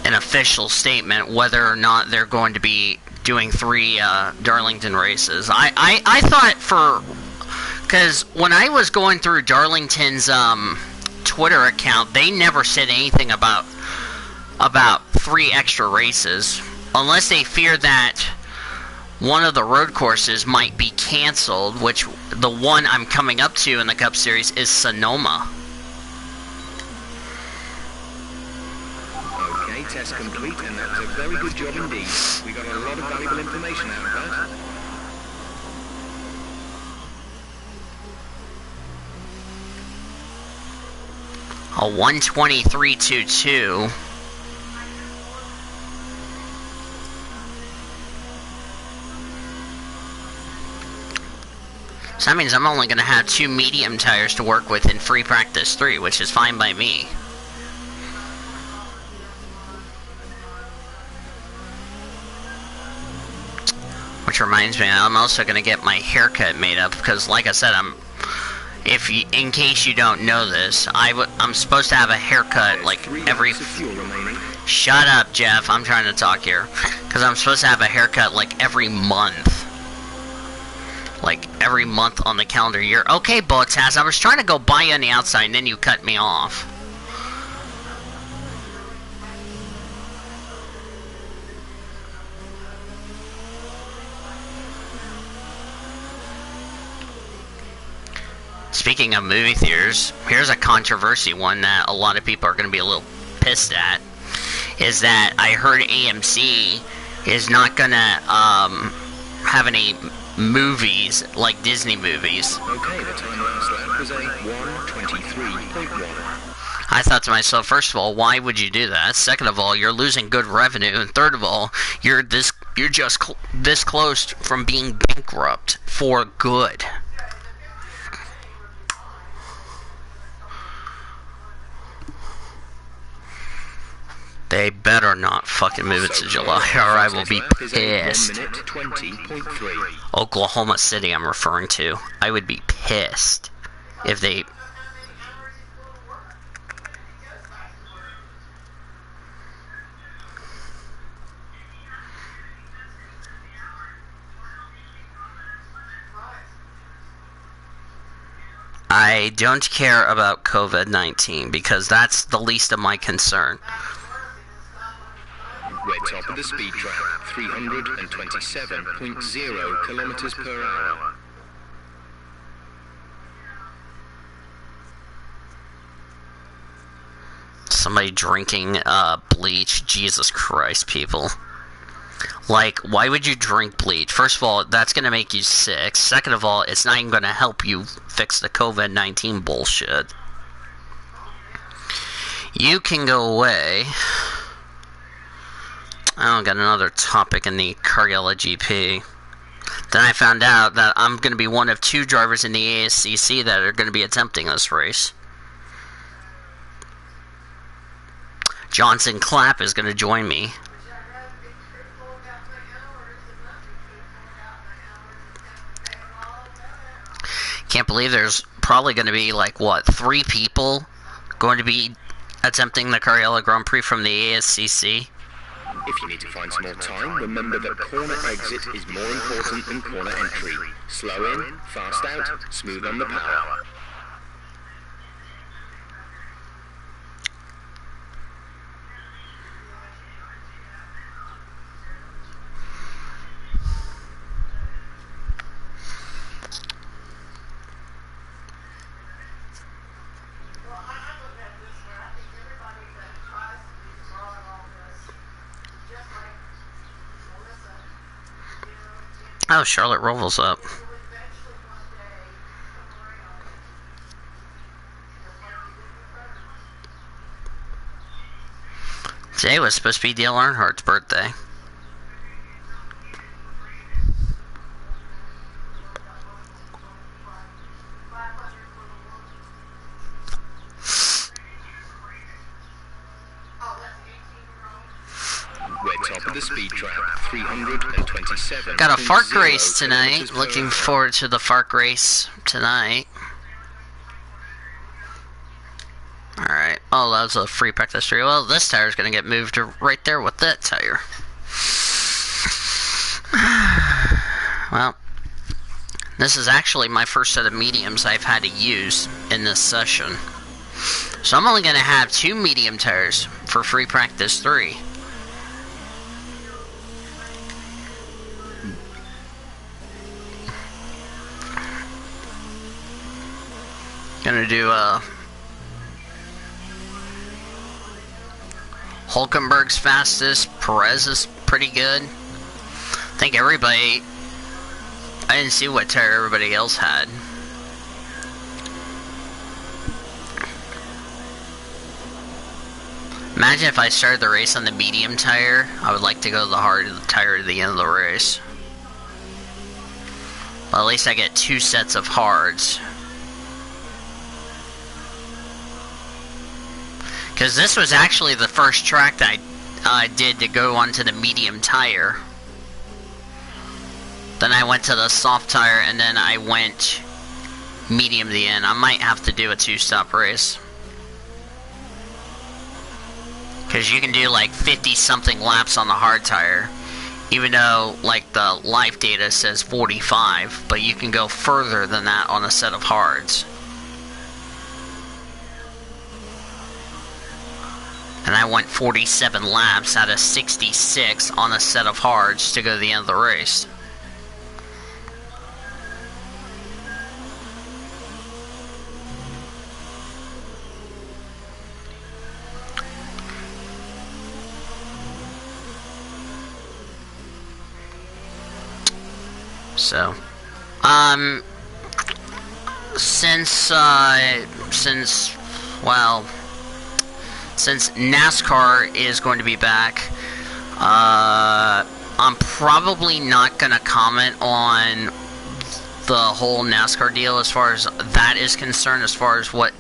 an official statement whether or not they're going to be doing 3 Darlington races. I thought because when I was going through Darlington's Twitter account, they never said anything about 3 extra races, unless they fear that one of the road courses might be canceled, which the one I'm coming up to in the Cup Series is Sonoma. Test complete, and that was a very good job indeed. We got a lot of valuable information out of that. A 123.22. So that means I'm only going to have 2 medium tires to work with in Free Practice 3, which is fine by me. which reminds me, I'm also going to get my haircut made up, because like I said, in case you don't know this, I'm supposed to have a haircut like every... Shut up, Jeff, I'm trying to talk here. Because I'm supposed to have a haircut like every month. Like every month on the calendar year. Okay, Bottas, I was trying to go by you on the outside and then you cut me off. Speaking of movie theaters, here's a controversy one that a lot of people are going to be a little pissed at. Is that I heard AMC is not going to have any movies like Disney movies. Okay, the time last lap was a 1:23.1. I thought to myself, first of all, why would you do that? Second of all, you're losing good revenue, and third of all, you're just this close from being bankrupt for good. They better not fucking move it to July, or I will be pissed. Oklahoma City, I'm referring to. I would be pissed if they... I don't care about COVID-19 because that's the least of my concern. We're top of the speed trap, 327.0 kilometers per hour. Somebody drinking bleach. Jesus Christ, people. Like, why would you drink bleach? First of all, that's going to make you sick. Second of all, it's not even going to help you fix the COVID-19 bullshit. You can go away. I don't got another topic in the Carriella GP. Then I found out that I'm going to be one of 2 drivers in the ASCC that are going to be attempting this race. Johnson Clapp is going to join me. Can't believe there's probably going to be, like, what, 3 people going to be attempting the Carriella Grand Prix from the ASCC? If you need to find some more time, remember that corner exit is more important than corner entry. Slow in, fast out, smooth on the power. Oh, Charlotte Roval's up. Today was supposed to be Dale Earnhardt's birthday. Top of the speed trap, 327. Got a FARC race tonight. Looking forward to the FARC race tonight. Alright. Oh, that was a free practice 3. Well, this tire's going to get moved to right there with that tire. Well, this is actually my first set of mediums I've had to use in this session. So I'm only going to have 2 medium tires for free practice 3. Gonna do Hulkenberg's fastest. Perez is pretty good. I think everybody... I didn't see what tire everybody else had. Imagine if I started the race on the medium tire. I would like to go to the hard tire at the end of the race. Well, at least I get 2 sets of hards. Because this was actually the first track that I did to go onto the medium tire. Then I went to the soft tire, and then I went medium to the end. I might have to do a 2-stop race. Because you can do like 50-something laps on the hard tire. Even though, like, the life data says 45. But you can go further than that on a set of hards. And I went 47 laps out of 66 on a set of hards to go to the end of the race. So, since NASCAR is going to be back, I'm probably not going to comment on the whole NASCAR deal as far as that is concerned, as far as what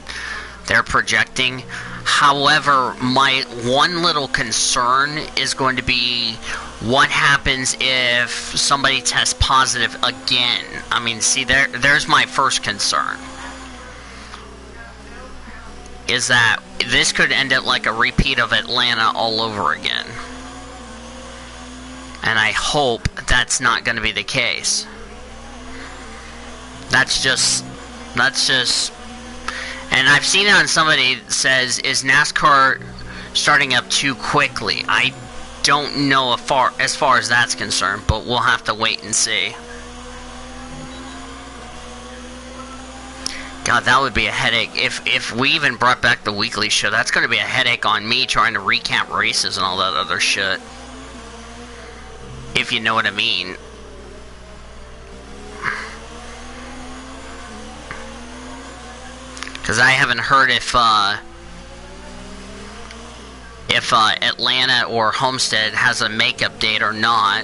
they're projecting. However, my one little concern is going to be what happens if somebody tests positive again. I mean, see, there's my first concern. Is that this could end up like a repeat of Atlanta all over again. And I hope that's not going to be the case. That's just, and I've seen it on somebody that says, is NASCAR starting up too quickly? I don't know as far as that's concerned, but we'll have to wait and see. God, that would be a headache. If we even brought back the weekly show, that's going to be a headache on me trying to recap races and all that other shit. If you know what I mean. Because I haven't heard if Atlanta or Homestead has a makeup date or not.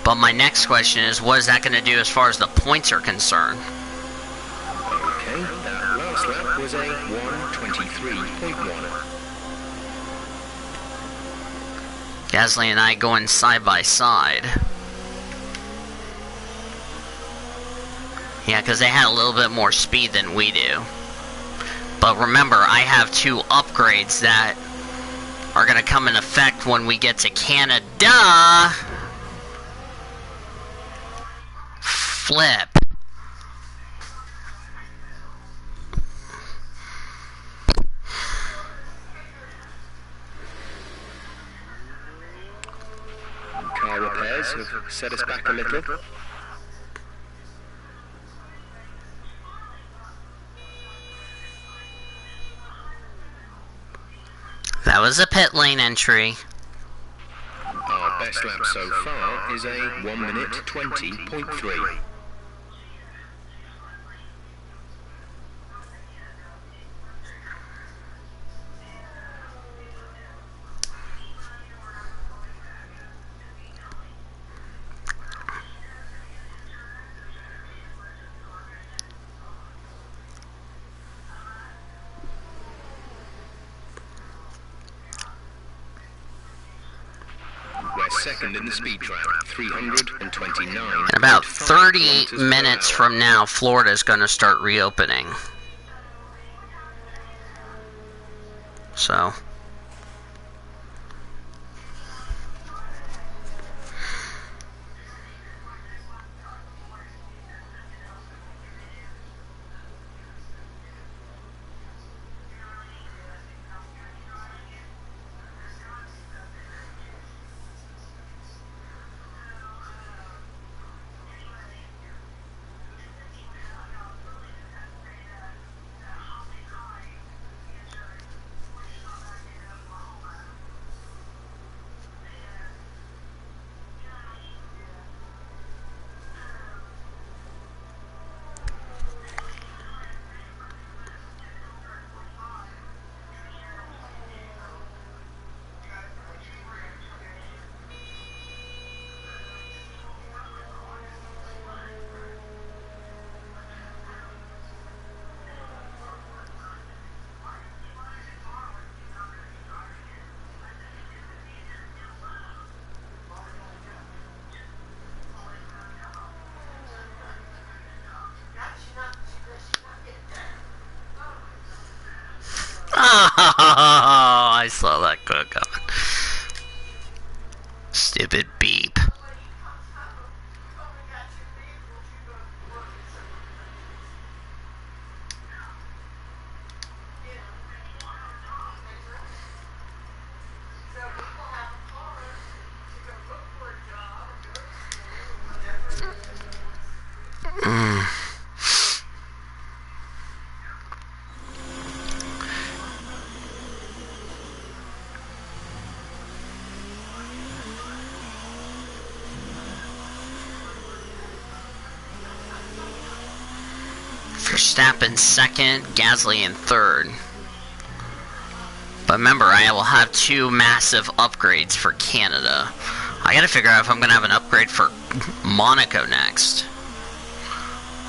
But my next question is, what is that going to do as far as the points are concerned? Okay, that last lap was a 1:23.1. Gasly and I going side by side. Yeah, because they had a little bit more speed than we do. But remember, I have 2 upgrades that are going to come in effect when we get to Canada. Flip. Car repairs have set us back a little. That was a pit lane entry. Our best lap so far is a 1:20.3. Second in the speed trap, 329. In about 38 minutes from now, Florida is going to start reopening. So. I saw that coming. Stupid beep. Verstappen second, Gasly in third. But remember, I will have 2 massive upgrades for Canada. I gotta figure out if I'm gonna have an upgrade for Monaco next.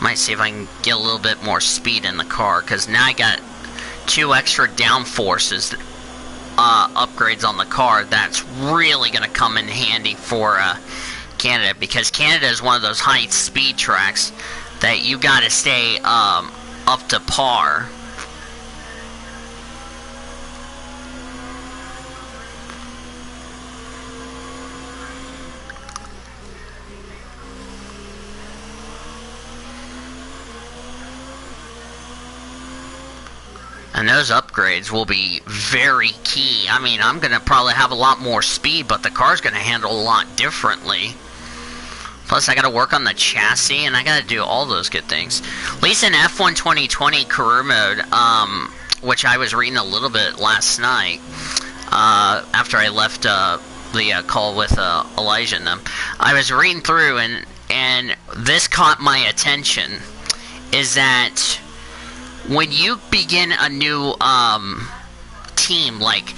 Might see if I can get a little bit more speed in the car, because now I got 2 extra downforces upgrades on the car. That's really gonna come in handy for Canada, because Canada is one of those high speed tracks that you gotta stay up to par. And those upgrades will be very key. I mean, I'm gonna probably have a lot more speed, but the car's gonna handle a lot differently. Plus, I gotta work on the chassis, and I gotta do all those good things. At least in F1 2020 career mode, which I was reading a little bit last night, after I left the call with Elijah and them, I was reading through, and this caught my attention, is that when you begin a new team, like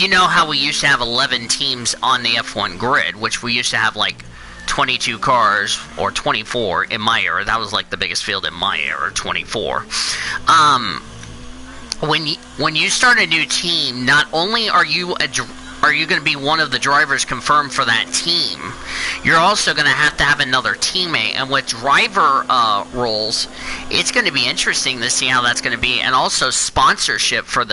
you know how we used to have 11 teams on the F1 grid, which we used to have like 22 cars, or 24 in my era. That was like the biggest field in my era, 24. When you start a new team, not only are you going to be one of the drivers confirmed for that team, you're also going to have another teammate. And with driver roles, it's going to be interesting to see how that's going to be, and also sponsorship for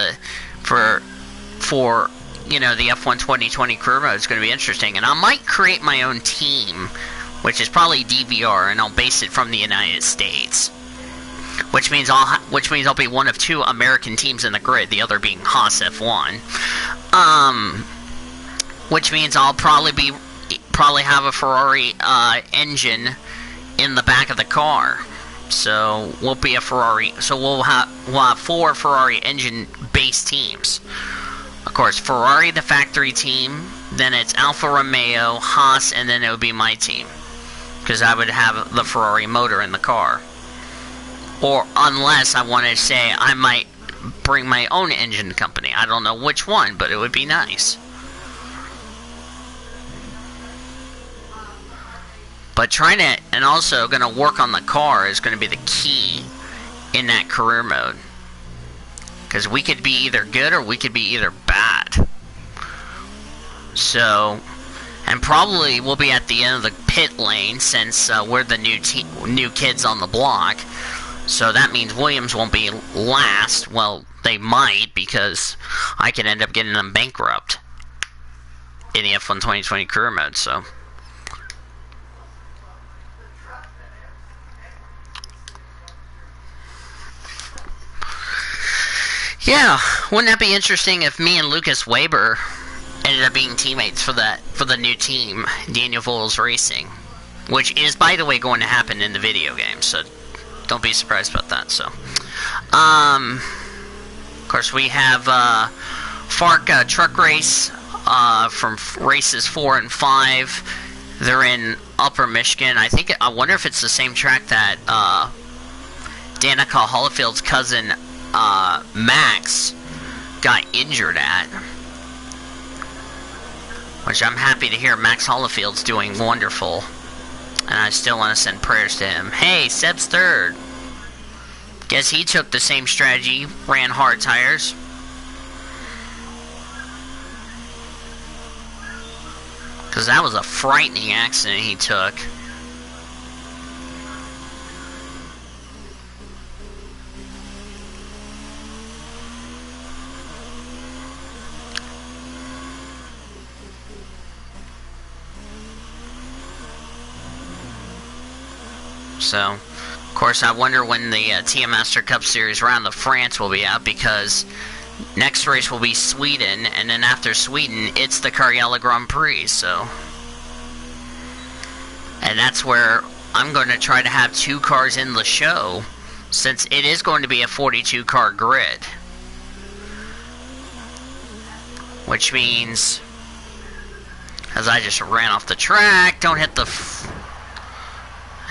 you know, the F1 2020 career mode is going to be interesting. And I might create my own team, which is probably DVR, and I'll base it from the United States. Which means I'll be one of 2 American teams in the grid, the other being Haas F1. Which means I'll probably have a Ferrari engine in the back of the car. So we'll be a Ferrari. So we'll have 4 Ferrari engine-based teams. Of course, Ferrari, the factory team, then it's Alfa Romeo, Haas, and then it would be my team. Because I would have the Ferrari motor in the car. Or unless I want to say I might bring my own engine company. I don't know which one, but it would be nice. But and also going to work on the car is going to be the key in that career mode. Because we could be either good or we could be either bad. So, and probably we'll be at the end of the pit lane, since we're the new kids on the block. So that means Williams won't be last. Well, they might, because I could end up getting them bankrupt in the F1 2020 career mode. So. Yeah, wouldn't that be interesting if me and Lucas Weber ended up being teammates for the new team, Daniel Vols Racing, which is, by the way, going to happen in the video game, so don't be surprised about that. So, of course, we have FARC Truck Race from races 4 and 5. They're in Upper Michigan. I wonder if it's the same track that Danica Hollifield's cousin Max got injured at, which I'm happy to hear. Max Hollifield's doing wonderful, and I still want to send prayers to him. Hey, Seb's third. Guess he took the same strategy, ran hard tires. Because that was a frightening accident he took. So, of course, I wonder when the TM Master Cup Series round of France will be out, because next race will be Sweden, and then after Sweden, it's the Karjala Grand Prix, so... And that's where I'm going to try to have 2 cars in the show, since it is going to be a 42-car grid. Which means... As I just ran off the track, don't hit the...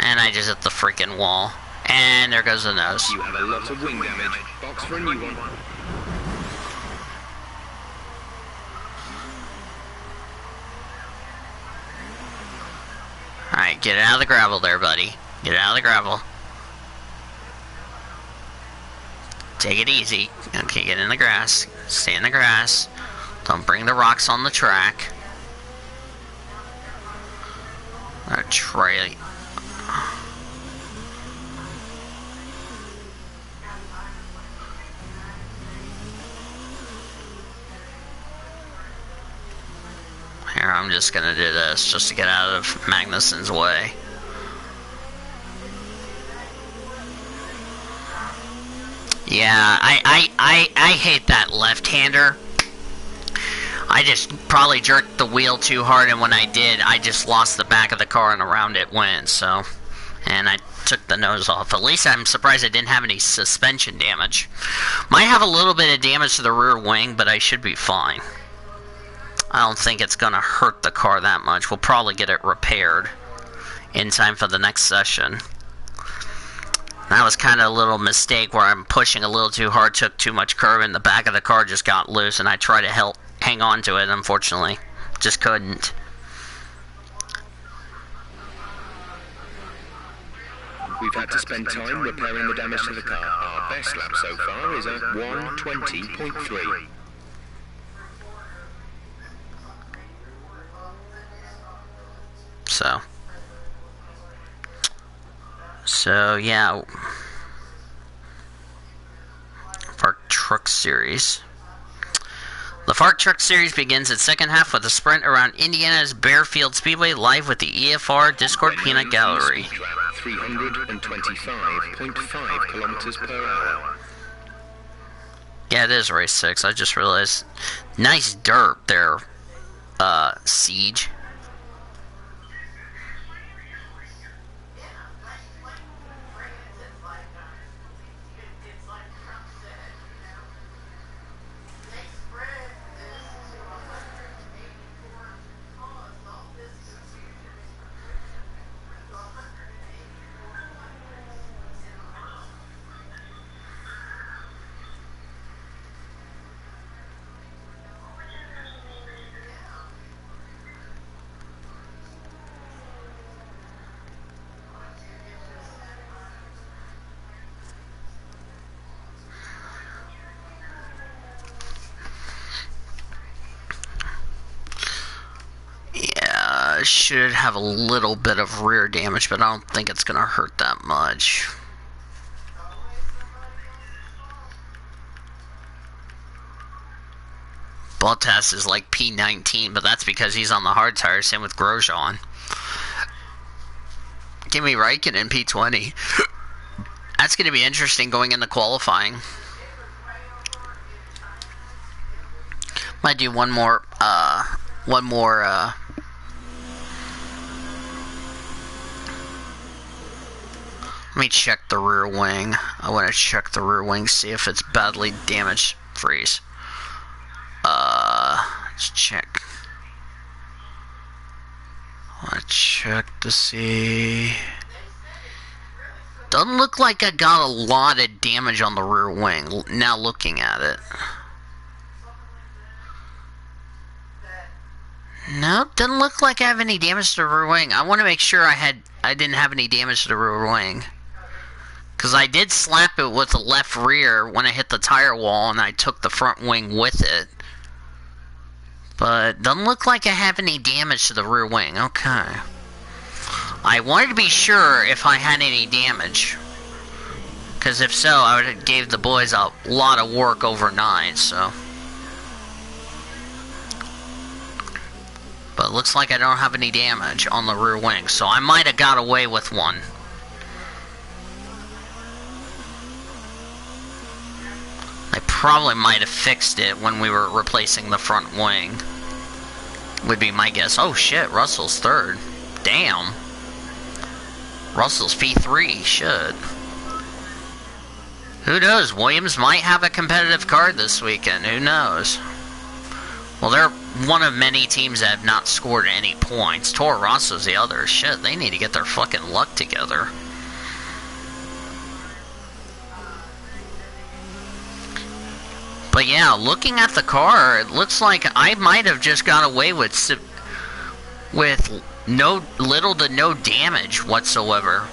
And I just hit the freaking wall. And there goes the nose. You have a lot of wing damage. Box for a new one. Alright, get it out of the gravel there, buddy. Get it out of the gravel. Take it easy. Okay, get in the grass. Stay in the grass. Don't bring the rocks on the track. Try. Here, I'm just gonna do this just to get out of Magnussen's way. Yeah, I hate that left-hander. I just probably jerked the wheel too hard, and when I did, I just lost the back of the car and around it went, so... And I took the nose off. At least I'm surprised I didn't have any suspension damage. Might have a little bit of damage to the rear wing, but I should be fine. I don't think it's going to hurt the car that much. We'll probably get it repaired in time for the next session. That was kind of a little mistake where I'm pushing a little too hard, took too much curve, and the back of the car just got loose, and I tried to hang on to it, unfortunately. Just couldn't. We've had to spend time repairing the damage to the car. Our best lap so far is a 1:20.3. So yeah. FARC Truck Series. The FARC Truck Series begins its second half with a sprint around Indiana's Bearfield Speedway live with the EFR Discord Peanut Gallery. 325.5 kilometers per hour. Yeah, it is race 6. I just realized. Nice dirt there, Siege. Should have a little bit of rear damage, but I don't think it's going to hurt that much. Bottas is like P19, but that's because he's on the hard tires, same with Grosjean. Give me Raikkonen P20. That's going to be interesting going into qualifying. Might do one more let me check the rear wing. I want to check the rear wing, see if it's badly damaged. Freeze. Let's check. I want to check to see. Doesn't look like I got a lot of damage on the rear wing, now looking at it. Nope, doesn't look like I have any damage to the rear wing. I want to make sure I didn't have any damage to the rear wing. Because I did slap it with the left rear when I hit the tire wall, and I took the front wing with it. But doesn't look like I have any damage to the rear wing. Okay. I wanted to be sure if I had any damage. Because if so, I would have gave the boys a lot of work overnight, so. But it looks like I don't have any damage on the rear wing, so I might have got away with one. probably might have fixed it when we were replacing the front wing. Would be my guess. Oh shit, Russell's third. Damn. Russell's P3, shit. Who knows? Williams might have a competitive card this weekend. Who knows? Well, they're one of many teams that have not scored any points. Toro Rosso's the other. Shit, they need to get their fucking luck together. But yeah, looking at the car, it looks like I might have just got away with little to no damage whatsoever.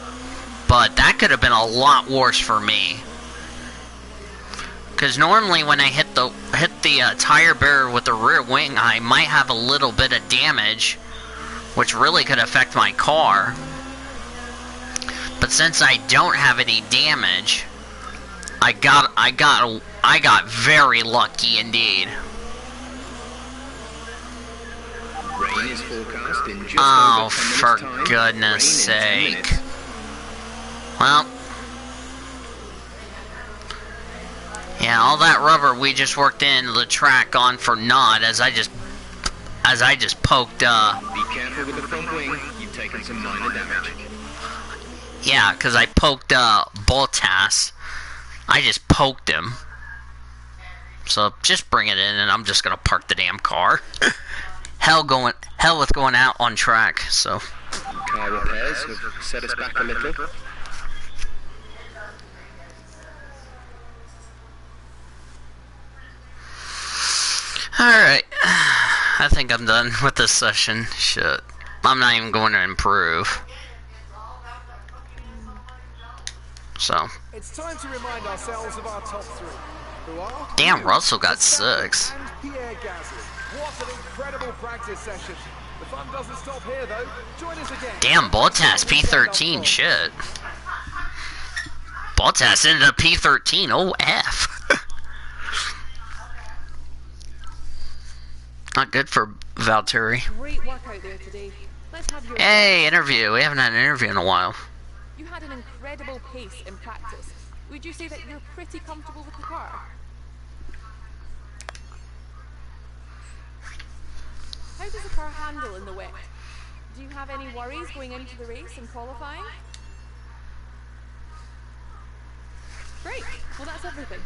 But that could have been a lot worse for me. Because normally when I hit the tire barrier with the rear wing, I might have a little bit of damage, which really could affect my car. But since I don't have any damage, I got very lucky indeed. Rain is forecast in just Oh, over 10 minutes for time. goodness Rain in 10 sake. minutes. Well, yeah, all that rubber we just worked into the track gone for naught as I just poked, Be careful with the front wing. You've taken some minor damage. yeah, because I poked, Bottas. I just poked him. So, just bring it in and I'm just gonna park the damn car. Hell with going out on track, so. Car repairs have set us back a little. Alright. I think I'm done with this session. Shit. I'm not even going to improve. So. It's time to remind ourselves of our top three, who are... Damn, Russell got 6. And Pierre Gasly. What an incredible practice session. The fun doesn't stop here, though. Join us again. Damn, Bottas P13, shit. Bottas ended up P13, oh F. Not good for Valtteri. Great work out there today. Let's have your... Hey, interview. We haven't had an interview in a while. You had an incredible pace in practice. Would you say that you're pretty comfortable with the car? How does the car handle in the wet? Do you have any worries going into the race and qualifying? Great. Well, that's everything.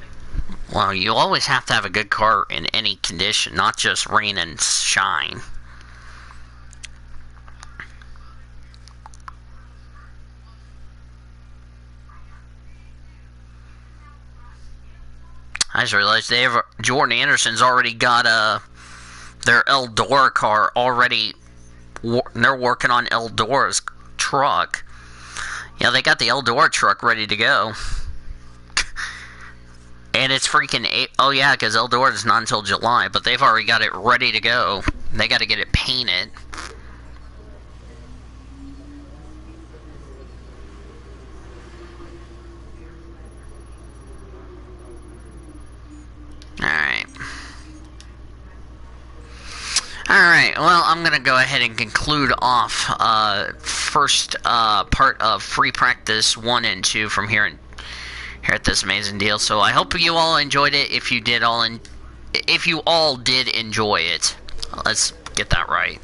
Well, you always have to have a good car in any condition, not just rain and shine. I just realized Jordan Anderson's already got their Eldora car already. They're working on Eldora's truck. Yeah, they got the Eldora truck ready to go. And it's freaking... Oh, yeah, because Eldora is not until July, but they've already got it ready to go. They got to get it painted. Alright. Alright, well, I'm going to go ahead and conclude off first part of free practice 1 and 2 from here at this amazing deal. So I hope you all enjoyed it. If you all did enjoy it, let's get that right.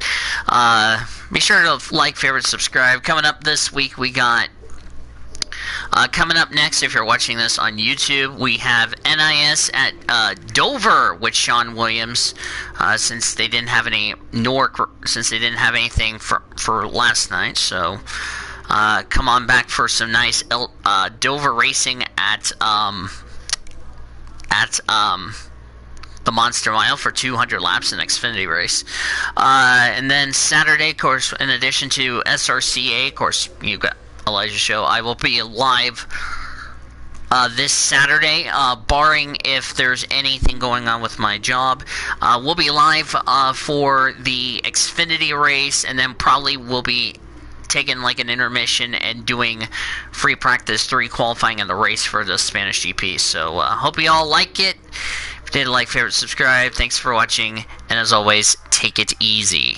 Be sure to like, favorite, subscribe. Coming up this week, we got coming up next, if you're watching this on YouTube, we have NIS at Dover with Sean Williams, since they didn't have any anything for last night. So come on back for some nice Dover racing at the Monster Mile for 200 laps in Xfinity race. And then Saturday, of course, in addition to SRCA, of course, you got Elijah's show. I will be live this Saturday, barring if there's anything going on with my job. We'll be live for the Xfinity race, and then probably we'll be taking like an intermission and doing free practice 3 qualifying in the race for the Spanish GP. So hope you all like it. If you did, like, favorite, subscribe. Thanks for watching, and as always, take it easy.